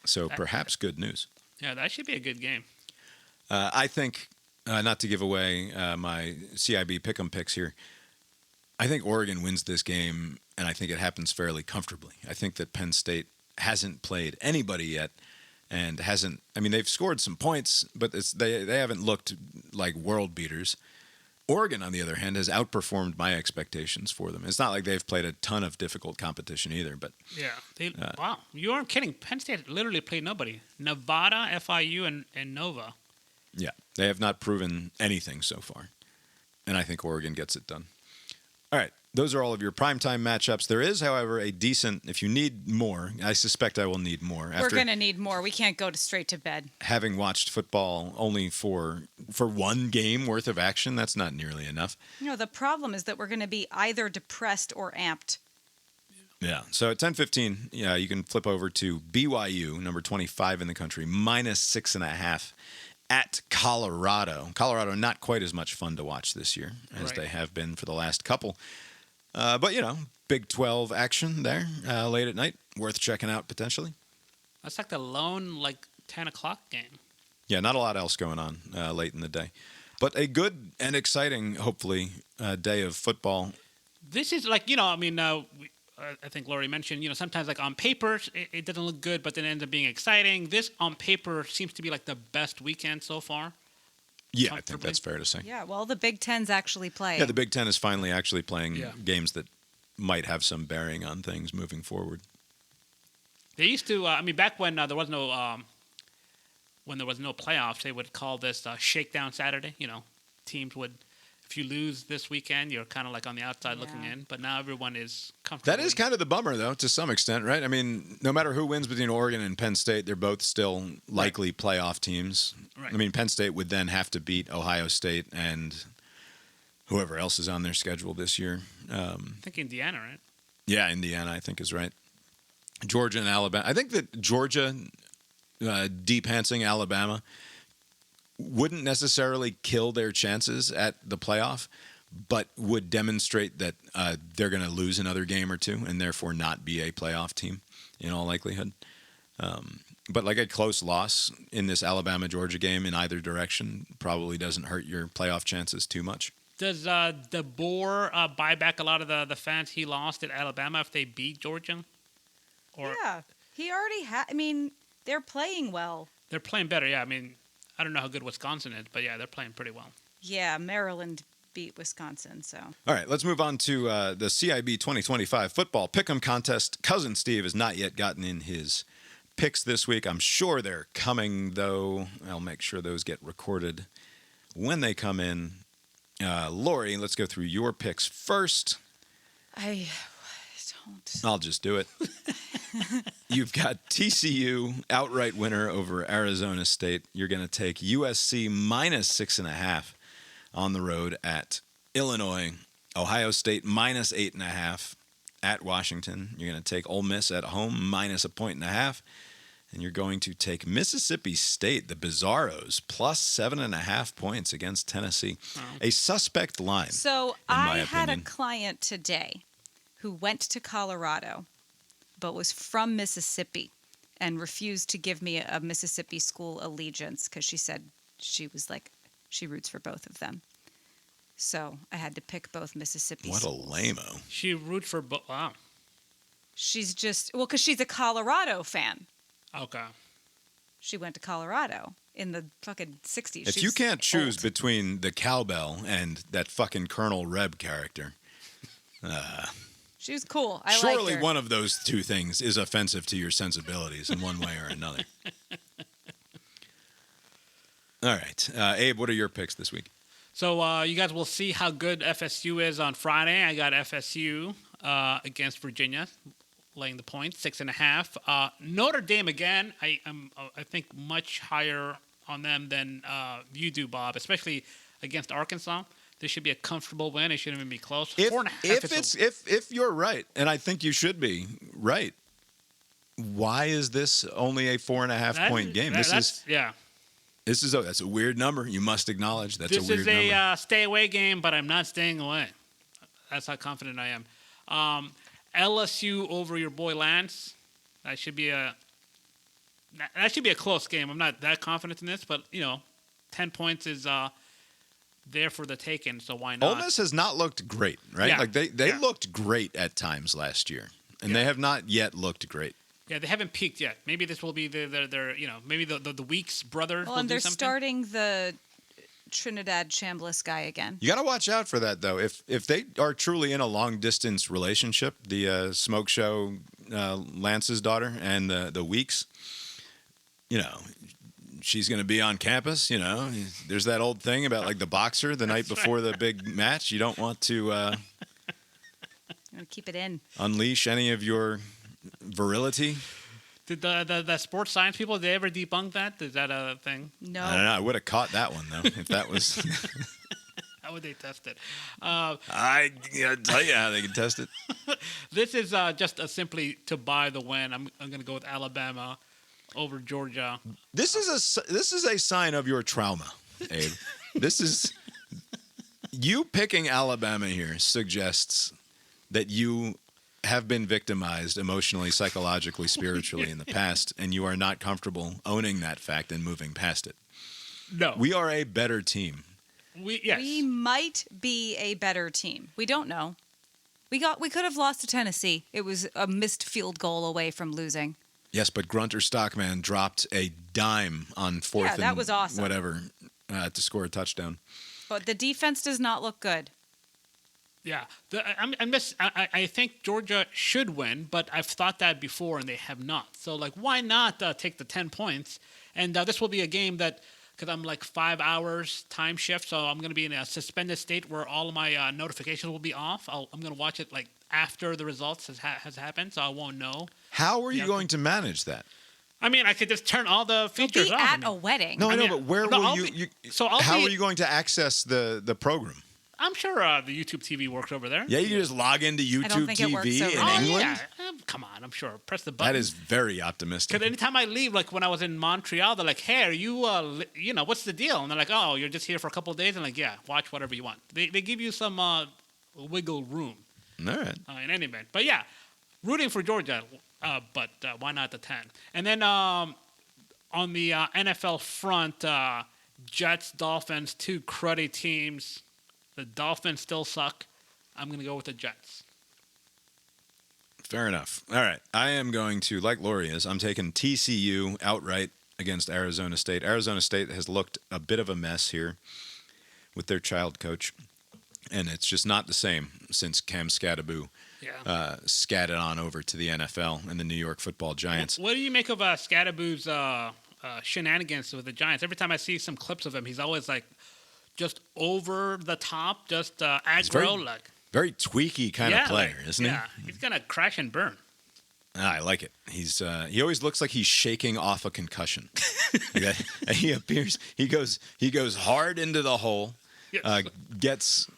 so perhaps good news. Yeah, that should be a good game. I think, not to give away my CIB pick'em picks here, I think Oregon wins this game, and I think it happens fairly comfortably. I think that Penn State hasn't played anybody yet. And they've scored some points, but they haven't looked like world beaters. Oregon, on the other hand, has outperformed my expectations for them. It's not like they've played a ton of difficult competition either. But yeah, wow, you aren't kidding. Penn State literally played nobody. Nevada, FIU, and Nova. Yeah, they have not proven anything so far. And I think Oregon gets it done. All right. Those are all of your primetime matchups. There is, however, a decent, if you need more, I suspect I will need more. We're going to need more. We can't go straight to bed. Having watched football only for one game worth of action, that's not nearly enough. The problem is that we're going to be either depressed or amped. Yeah. So at 10:15, you can flip over to BYU, number 25 in the country, minus 6.5 at Colorado. Colorado, not quite as much fun to watch this year as they have been for the last couple. But, Big 12 action there late at night. Worth checking out potentially. That's like the lone 10 o'clock game. Yeah, not a lot else going on late in the day. But a good and exciting, hopefully, day of football. This is I think Lori mentioned, sometimes on paper it doesn't look good, but then it ends up being exciting. This on paper seems to be the best weekend so far. Yeah, I think that's fair to say. Yeah, well, the Big Ten's actually playing. Yeah, the Big Ten is finally actually playing games that might have some bearing on things moving forward. They used to, back when there was no playoffs, they would call this Shakedown Saturday. Teams would, if you lose this weekend, you're kind of on the outside looking in. But now everyone is comfortable. That is kind of the bummer, though, to some extent, right? I mean, no matter who wins between Oregon and Penn State, they're both still likely playoff teams. Right. I mean, Penn State would then have to beat Ohio State and whoever else is on their schedule this year. I think Indiana, right? Yeah, Indiana, I think, is right. Georgia and Alabama. I think that Georgia deep-pantsing Alabama wouldn't necessarily kill their chances at the playoff, but would demonstrate that they're going to lose another game or two and therefore not be a playoff team in all likelihood. But a close loss in this Alabama-Georgia game in either direction probably doesn't hurt your playoff chances too much. Does DeBoer buy back a lot of the fans he lost at Alabama if they beat Georgia? Yeah, he already had. They're playing well. They're playing better, yeah. I don't know how good Wisconsin is, but yeah, they're playing pretty well. Yeah, Maryland beat Wisconsin, so. All right, let's move on to the CIB 2025 football pick'em contest. Cousin Steve has not yet gotten in his picks this week. I'm sure they're coming, though. I'll make sure those get recorded when they come in. Lori, let's go through your picks first. I don't. I'll just do it. You've got TCU outright winner over Arizona State. You're going to take USC minus 6.5 on the road at Illinois. Ohio State minus 8.5 at Washington. You're going to take Ole Miss at home minus 1.5. And you're going to take Mississippi State, the Bizarros, plus 7.5 points against Tennessee. A suspect line. So my I had a opinion. client today who went to Colorado, but was from Mississippi and refused to give me a Mississippi school allegiance because she said she roots for both of them. So I had to pick both Mississippi What a schools. lame-o. She roots for both. Wow. She's just, because she's a Colorado fan. Okay. She went to Colorado in the fucking 60s. If She's you can't choose old. between the cowbell and that fucking Colonel Reb character, She was cool. I surely liked her. one of those two things is offensive to your sensibilities in one way or another. All right. Abe, what are your picks this week? So you guys will see how good FSU is on Friday. I got FSU against Virginia, laying the points, 6.5. Notre Dame again. I think much higher on them than you do, Bob, especially against Arkansas. This should be a comfortable win. It shouldn't even be close. 4.5. If you're right, and I think you should be right, why is this only a 4.5 point game? That's a weird number. You must acknowledge that's a weird number. This is a stay away game, but I'm not staying away. That's how confident I am. LSU over your boy Lance. That should be a close game. I'm not that confident in this, but 10 points is there for the taking. So why not? Ole Miss has not looked great, right? Yeah. Like they looked great at times last year, and they have not yet looked great. Yeah, they haven't peaked yet. Maybe this will be their maybe the Weeks brother. Well, will and do they're something. starting the Trinidad Chambliss guy again. You got to watch out for that, though. If they are truly in a long distance relationship, the Smoke Show, Lance's daughter, and the Weeks, she's going to be on campus. There's that old thing about like the boxer the night before the big match. You don't want to I'm gonna keep it in. unleash any of your virility. Did the sports science people, did they ever debunk that? Is that a thing? No. I don't know. I would have caught that one though if that was. How would they test it? I gotta tell you how they can test it. This is just simply to buy the win. I'm going to go with Alabama over Georgia. This is a sign of your trauma, Abe. This is you picking Alabama here suggests that you have been victimized emotionally, psychologically, spiritually in the past, and you are not comfortable owning that fact and moving past it. No. We are a better team. Yes. We might be a better team. We don't know. We could have lost to Tennessee. It was a missed field goal away from losing. Yes, but Grunter Stockman dropped a dime on fourth Yeah, that and was awesome. whatever to score a touchdown. But the defense does not look good. Yeah. I think Georgia should win, but I've thought that before, and they have not. So, why not take the 10 points? And this will be a game that, because I'm 5 hours time shift, so I'm going to be in a suspended state where all of my notifications will be off. I'm going to watch it after the results has happened, so I won't know. How are you going to manage that? I mean, I could just turn all the We'll features be off. at a wedding. No, I know, mean, but where no, will I'll you? be- so I'll how be- are you going to access the program? I'm sure the YouTube TV works over there. Yeah, you can just log into don't YouTube think it works TV over in there. England. Yeah. Come on, I'm sure. Press the button. That is very optimistic. Because anytime I leave, when I was in Montreal, they're like, "Hey, are you, what's the deal?" And they're like, "Oh, you're just here for a couple of days." And yeah, watch whatever you want. They give you some wiggle room. All right. In any event. But yeah, rooting for Georgia, but why not the 10? And then on the NFL front, Jets, Dolphins, two cruddy teams. The Dolphins still suck. I'm going to go with the Jets. Fair enough. All right. I am going to, like Lori is, I'm taking TCU outright against Arizona State. Arizona State has looked a bit of a mess here with their child coach, and it's just not the same since Cam Scattaboo scatted on over to the NFL and the New York Football Giants. What do you make of Scattaboo's shenanigans with the Giants? Every time I see some clips of him, he's always just over the top, just aggro. Very tweaky kind of player, isn't he? Yeah, he's going to crash and burn. I like it. He always looks like he's shaking off a concussion. He appears. He goes hard into the hole. Yes. Gets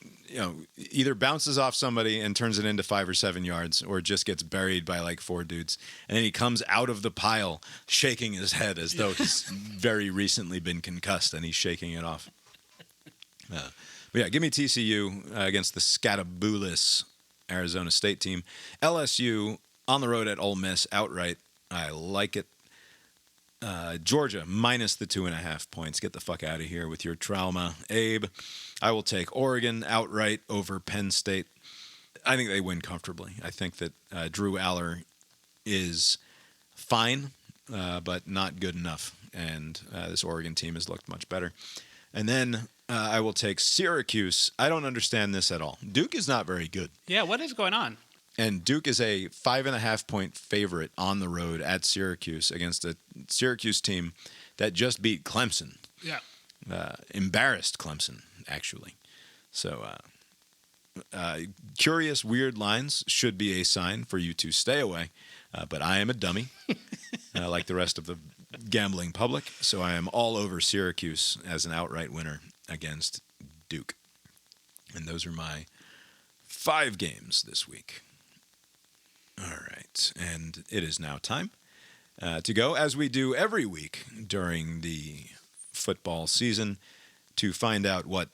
either bounces off somebody and turns it into 5 or 7 yards, or just gets buried by like 4 dudes. And then he comes out of the pile shaking his head as though he's very recently been concussed and he's shaking it off. But yeah, give me TCU against the scattaboolis Arizona State team. LSU on the road at Ole Miss outright. I like it. Georgia minus the 2.5 points. Get the fuck out of here with your trauma, Abe. I will take Oregon outright over Penn State. I think they win comfortably. I think that Drew Aller is fine, but not good enough. And this Oregon team has looked much better. And then I will take Syracuse. I don't understand this at all. Duke is not very good. Yeah, what is going on? And Duke is a 5.5 point favorite on the road at Syracuse against a Syracuse team that just beat Clemson. Yeah. Embarrassed Clemson, actually. So curious, weird lines should be a sign for you to stay away. But I am a dummy, like the rest of the gambling public. So I am all over Syracuse as an outright winner against Duke. And those are my 5 games this week. All right, and it is now time to go, as we do every week during the football season, to find out what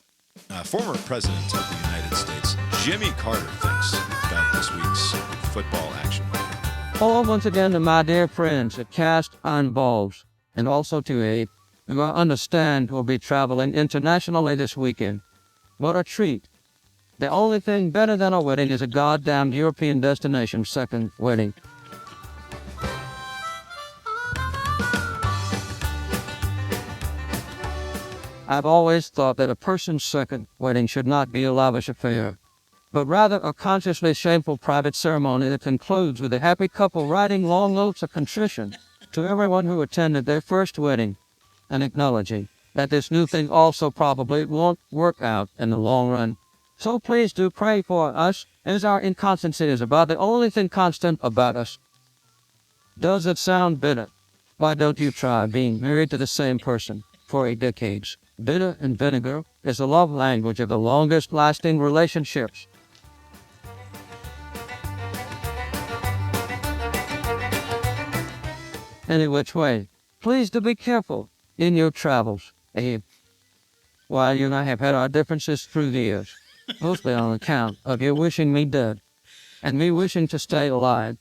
former President of the United States, Jimmy Carter, thinks about this week's football action. Hello once again to my dear friends at Cast Iron Balls, and also to Abe, who I understand will be traveling internationally this weekend. What a treat. The only thing better than a wedding is a goddamn European destination second wedding. I've always thought that a person's second wedding should not be a lavish affair, but rather a consciously shameful private ceremony that concludes with a happy couple writing long notes of contrition to everyone who attended their first wedding, and acknowledging that this new thing also probably won't work out in the long run. So please do pray for us, as our inconstancy is about the only thing constant about us. Does it sound bitter? Why don't you try being married to the same person for decades? Bitter and vinegar is the love language of the longest-lasting relationships. Any which way, please do be careful in your travels, Abe. While you and I have had our differences through the years, mostly on account of you wishing me dead, and me wishing to stay alive,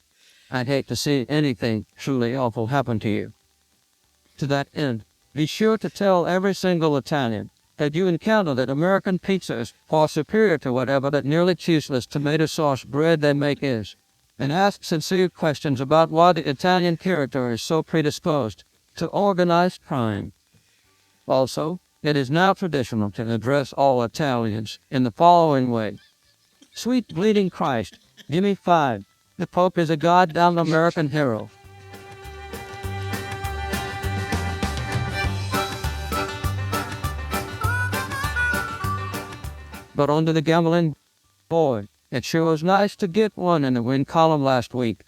I'd hate to see anything truly awful happen to you. To that end, be sure to tell every single Italian that you encounter that American pizza is far superior to whatever that nearly cheeseless tomato sauce bread they make is, and ask sincere questions about why the Italian character is so predisposed to organized crime. Also, it is now traditional to address all Italians in the following way. Sweet bleeding Christ, give me 5. The Pope is a goddamn American hero. But on to the gambling. Boy, it sure was nice to get one in the win column last week.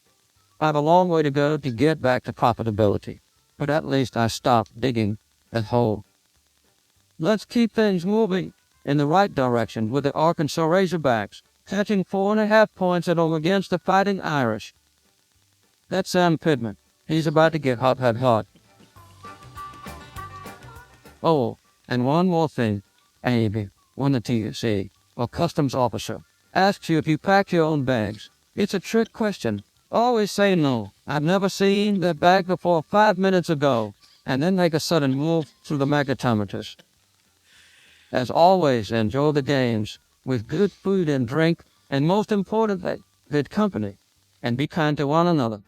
I have a long way to go to get back to profitability, but at least I stopped digging a hole. Let's keep things moving in the right direction with the Arkansas Razorbacks, catching 4.5 points at home against the Fighting Irish. That's Sam Pittman. He's about to get hot. Oh, and one more thing. Abe, when the TSA, or customs officer, asks you if you pack your own bags, it's a trick question. Always say no. I've never seen that bag before 5 minutes ago, and then make a sudden move through the magnetometers. As always, enjoy the games with good food and drink, and most importantly, good company, and be kind to one another.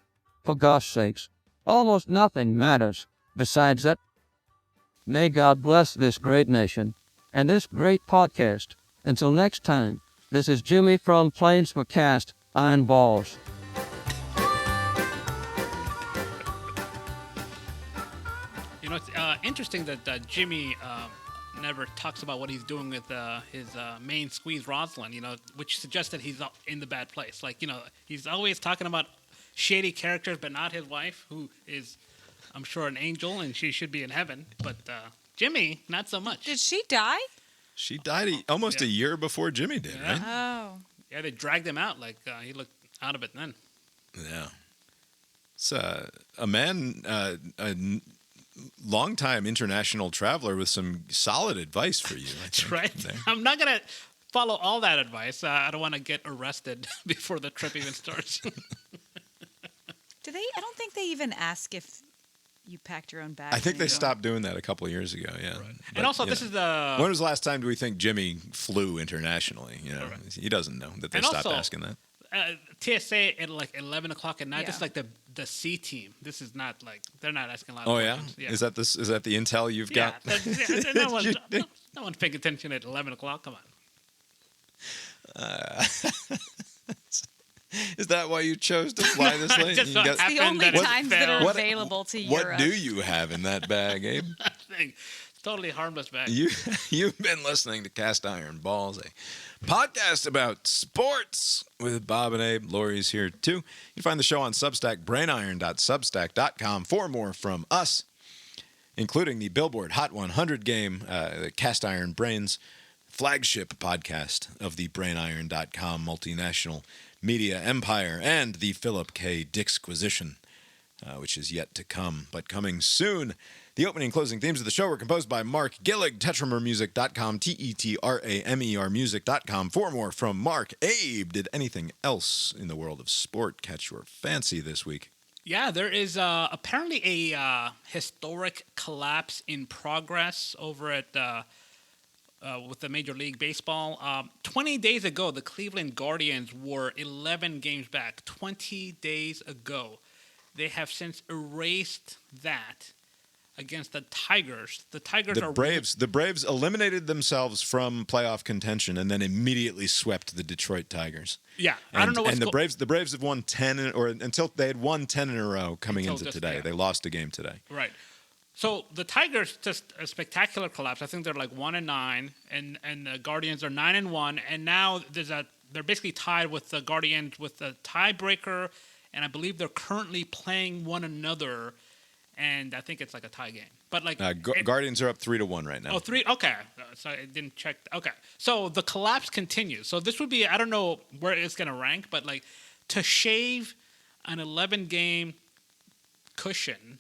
For gosh sakes, almost nothing matters besides that. May God bless this great nation and this great podcast. Until next time, this is Jimmy from Plains for Cast Iron Balls. You know, it's interesting that Jimmy never talks about what he's doing with his main squeeze, Rosalind, you know, which suggests that he's in the bad place. Like, you know, he's always talking about shady characters, but not his wife, who is, I'm sure, an angel, and she should be in heaven. But Jimmy, not so much. Did she die? She died almost a year before Jimmy did, Yeah. right? Oh. Yeah, they dragged him out. Like he looked out of it then. Yeah. It's a man, a longtime international traveler with some solid advice for you. I That's think, right. there. I'm not gonna follow all that advice. I don't want to get arrested before the trip even starts. Do they? I don't think they even ask if you packed your own bag. I think they anymore. stopped doing that a couple of years ago. Yeah. And But, also, you this know, is the when was the last time do we think Jimmy flew internationally? You know, Correct. he doesn't know that they And stopped also- asking that. TSA at like 11 o'clock at night. Yeah. This is like the C team. This is not like they're not asking a lot. Oh of yeah? questions. Is that the intel you've Yeah, got? no one's paying attention at 11 o'clock. Come on. Is that why you chose to fly this late? Just You so got- happened The only that it times that are fell. What- available to what Europe. do you have in that bag, Abe? Thing. Totally harmless bag. You've been listening to Cast Iron Balls, a podcast about sports with Bob and Abe. Lori's here too. You can find the show on Substack, brainiron.substack.com for more from us, including the Billboard Hot 100 game, the Cast Iron Brains flagship podcast of the brainiron.com multinational media empire, and the Philip K. Dicksquisition, which is yet to come, but coming soon. The opening and closing themes of the show were composed by Mark Gillig, tetramermusic.com, TETRAMER music.com. For more from Mark. Abe, did anything else in the world of sport catch your fancy this week? Yeah, there is apparently a historic collapse in progress over at with the Major League Baseball. 20 days ago, the Cleveland Guardians were 11 games back. 20 days ago. They have since erased that against the Tigers. The Tigers The Braves eliminated themselves from playoff contention and then immediately swept the Detroit Tigers. Yeah, I don't know what's And the Braves have won 10 until they had won 10 in a row coming Until into just- today. yeah. They lost a game today. Right. So the Tigers just a spectacular collapse. I think they're like 1-9, and the Guardians are 9-1, and now they're basically tied with the Guardians with the tiebreaker, and I believe they're currently playing one another, and I think it's like a tie game. But like Guardians are up 3-1 right now. Oh, 3. Okay. So I didn't check. Okay. So the collapse continues. So this would be, I don't know where it's going to rank, but like to shave an 11-game cushion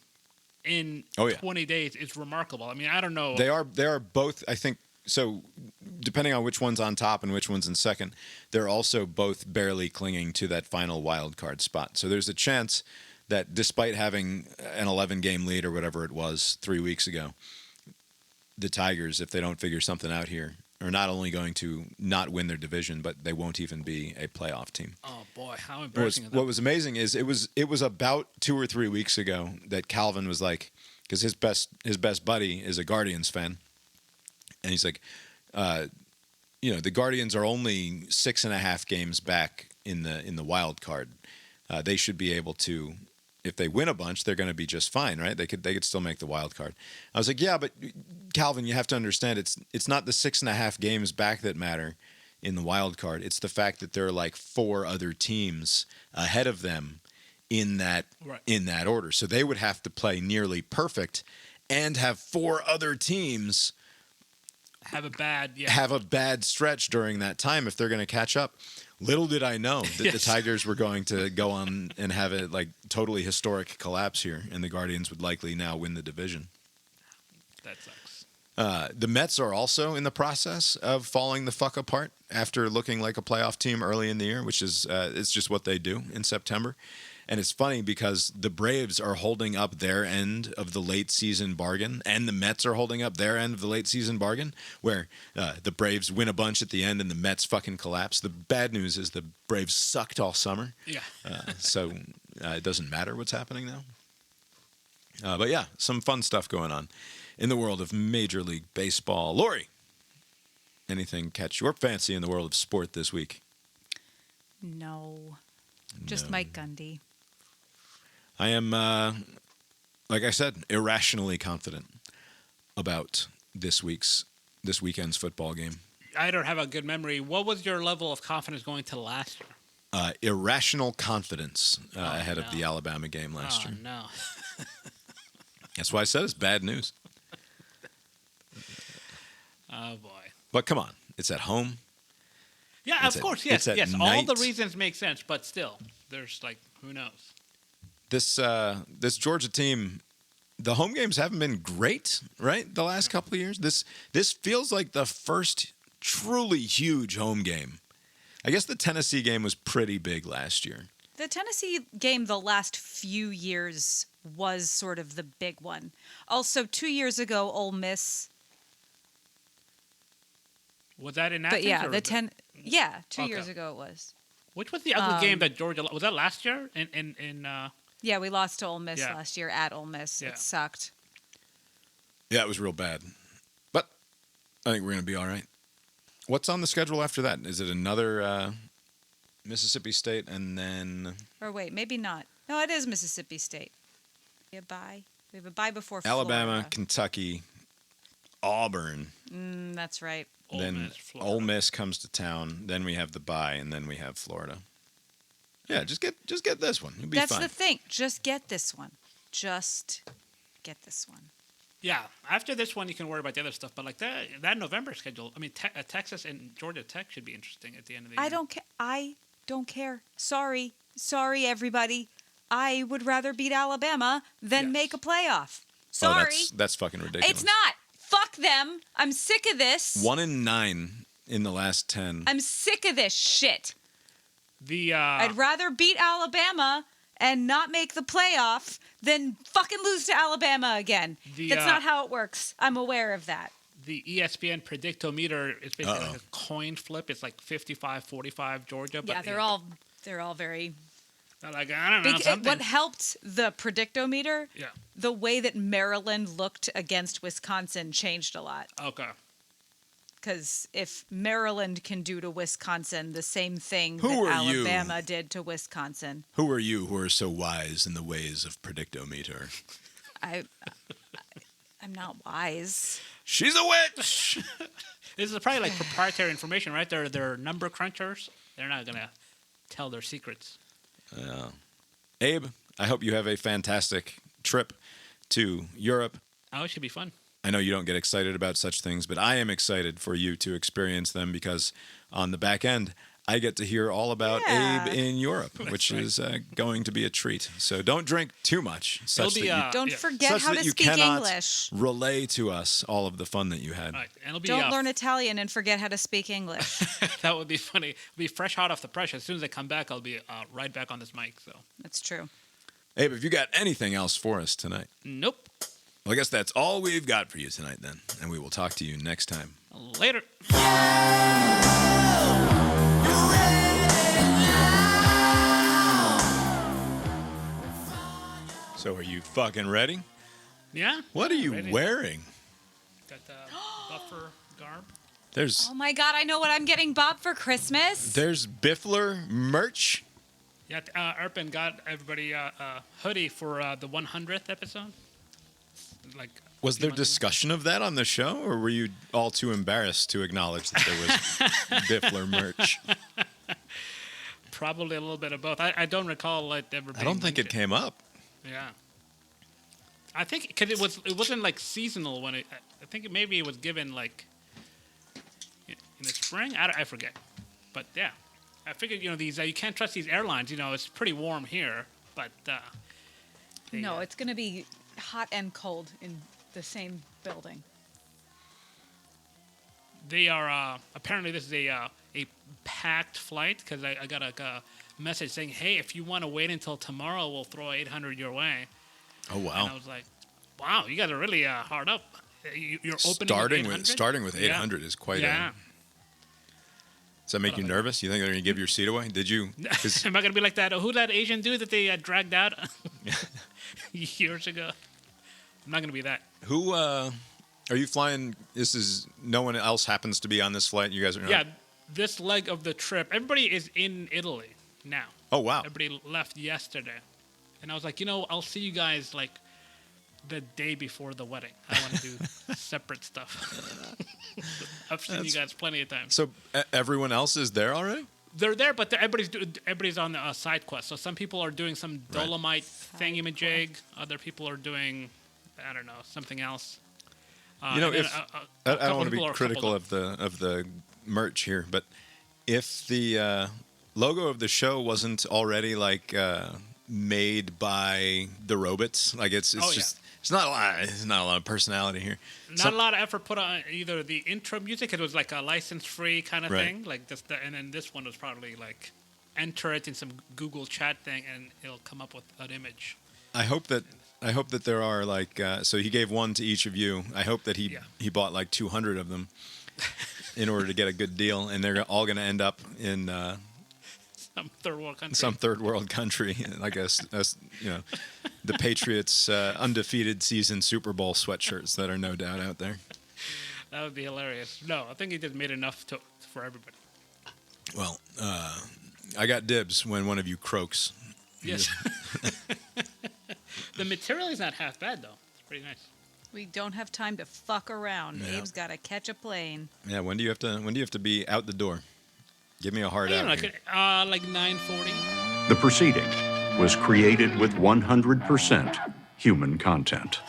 in 20 days is remarkable. I mean, I don't know. They are both, I think, so depending on which one's on top and which one's in second, they're also both barely clinging to that final wild card spot. So there's a chance that despite having an 11-game lead or whatever it was 3 weeks ago, the Tigers, if they don't figure something out here, are not only going to not win their division, but they won't even be a playoff team. Oh boy, how embarrassing! What was amazing is it was about 2 or 3 weeks ago that Calvin was like, because his best buddy is a Guardians fan, and he's like, the Guardians are only 6.5 games back in the wild card. They should be able to, if they win a bunch, they're going to be just fine, right? They could still make the wild card. I was like, yeah, but Calvin, you have to understand it's not the 6.5 games back that matter in the wild card. It's the fact that there are like 4 other teams ahead of them in that order. So they would have to play nearly perfect and have 4 other teams have a bad stretch during that time if they're going to catch up. Little did I know that the Tigers were going to go on and have a like totally historic collapse here, and the Guardians would likely now win the division. That sucks. The Mets are also in the process of falling the fuck apart after looking like a playoff team early in the year, which is it's just what they do in September. And it's funny because the Braves are holding up their end of the late season bargain, and the Mets are holding up their end of the late season bargain, where the Braves win a bunch at the end and the Mets fucking collapse. The bad news is the Braves sucked all summer. Yeah. So it doesn't matter what's happening now. But yeah, some fun stuff going on in the world of Major League Baseball. Lori, anything catch your fancy in the world of sport this week? No. Just Mike Gundy. I am, like I said, irrationally confident about this weekend's football game. I don't have a good memory. What was your level of confidence going to last year? Irrational confidence ahead of the Alabama game last year. No. That's why I said it's bad news. Oh, boy. But come on, it's at home. Yeah, It's of at- course. Yes, it's at yes. All the night. reasons make sense, but still, there's like, who knows? This Georgia team, the home games haven't been great, right? The last couple of years. This feels like the first truly huge home game. I guess the Tennessee game was pretty big last year. The Tennessee game the last few years was sort of the big one. Also, 2 years ago, Ole Miss. Was that in But Athens? yeah, or the was it- 2 Okay. years ago it was. Which was the other game that Georgia was that last year? Yeah, we lost to Ole Miss Yeah. last year at Ole Miss. Yeah. It sucked. Yeah, it was real bad. But I think we're going to be all right. What's on the schedule after that? Is it another Mississippi State and then Or wait, maybe not. No, it is Mississippi State. We have a bye. We have a bye before Alabama, Florida. Kentucky, Auburn? That's right. Then Florida. Ole Miss comes to town. Then we have the bye, and then we have Florida. Yeah, just get this one. You'll be That's fine. the thing. Just get this one. Just get this one. Yeah, after this one, you can worry about the other stuff. But like that November schedule, I mean, Texas and Georgia Tech should be interesting at the end of the year. I don't care. Sorry, everybody. I would rather beat Alabama than Yes. make a playoff. Oh, Sorry, that's fucking ridiculous. it's not. Fuck them. I'm sick of this. 1 in 9 in the last 10. I'm sick of this shit. The I'd rather beat Alabama and not make the playoff than fucking lose to Alabama again. That's not how it works. I'm aware of that. the ESPN predictometer is basically like a coin flip. It's like 55-45 Georgia. But Yeah, they're all very. they're like, I don't know, something. What helped the predictometer? Yeah. The way that Maryland looked against Wisconsin changed a lot. Okay. Because if Maryland can do to Wisconsin the same thing Who that are you? Alabama did to Wisconsin, Who are you who are so wise in the ways of predictometer? I'm not wise. She's a witch! This is probably like proprietary information, right? They're number crunchers. They're not going to tell their secrets. Abe, I hope you have a fantastic trip to Europe. Oh, it should be fun. I know you don't get excited about such things, but I am excited for you to experience them because on the back end, I get to hear all about Yeah. Abe in Europe, which is going to be a treat. So don't drink too much, such be, that you, Don't yeah. forget such how that to you speak cannot English. relay to us all of the fun that you had. All right. And it'll be Don't learn Italian and forget how to speak English. that would be funny. It'll be fresh hot off the press. As soon as I come back, I'll be right back on this mic. So That's true. Abe, have you got anything else for us tonight? nope. Well, I guess that's all we've got for you tonight then, and we will talk to you next time. Later. So are you fucking ready? Yeah. What are you Ready. wearing? Got the buffer garb. There's Oh my God, I know what I'm getting Bob for Christmas. there's Biffler merch. Yeah, Erpen got everybody a hoodie for the 100th episode. Like, Was a few there months ago. discussion of that on the show, or were you all too embarrassed to acknowledge that there was Biffler merch? Probably a little bit of both. I don't recall it ever. I don't think it came up. Yeah. I think because it wasn't like seasonal when it. I think maybe it was given like in the spring. I forget, but yeah, I figured these you can't trust these airlines. It's pretty warm here, but they, No, it's going to be hot and cold in the same building. They are apparently this is a packed flight because I got a message saying, hey, if you want to wait until tomorrow, we'll throw 800 your way. Oh And I wow! was like, wow, you guys are really hard up. You're opening Starting with 800 is quite. Yeah. Does that make you nervous? You think they're going to give your seat away? Did you? 'Cause Am I gonna be like that? Who's that Asian dude that they dragged out years ago? I'm not gonna be that. who are you flying? This is no one else happens to be on this flight. You guys are not. Yeah, this leg of the trip, everybody is in Italy now. Oh wow! Everybody left yesterday, and I was like, I'll see you guys like the day before the wedding. I want to do separate stuff. I've seen you guys plenty of times. So everyone else is there already? They're there, but everybody's on the side quest. So some people are doing some Right. Dolomite thingamajig. Other people are doing, I don't know, something else. You know, and then if a I don't couple want to be people are critical coupled of the merch here, but if the logo of the show wasn't already like made by the robots, like it's Oh, yeah. just it's not a lot of personality here. Not a lot of effort put on either the intro music. It was like a license-free kind of Right. thing, like this, and then this one was probably like enter it in some Google Chat thing, and it'll come up with an image. I hope that there are like so he gave one to each of you. I hope that Yeah. he bought like 200 of them in order to get a good deal, and they're all going to end up in Some third world country. some third world country, like you know, the Patriots' undefeated season Super Bowl sweatshirts that are no doubt out there. That would be hilarious. No, I think he just made enough for everybody. Well, I got dibs when one of you croaks. Yes. The material is not half bad though. It's pretty nice. We don't have time to fuck around. Yeah. Abe's got to catch a plane. Yeah, when do you have to be out the door? Give me a hard Yeah, out. like here. like 9:40. The proceeding was created with 100% human content.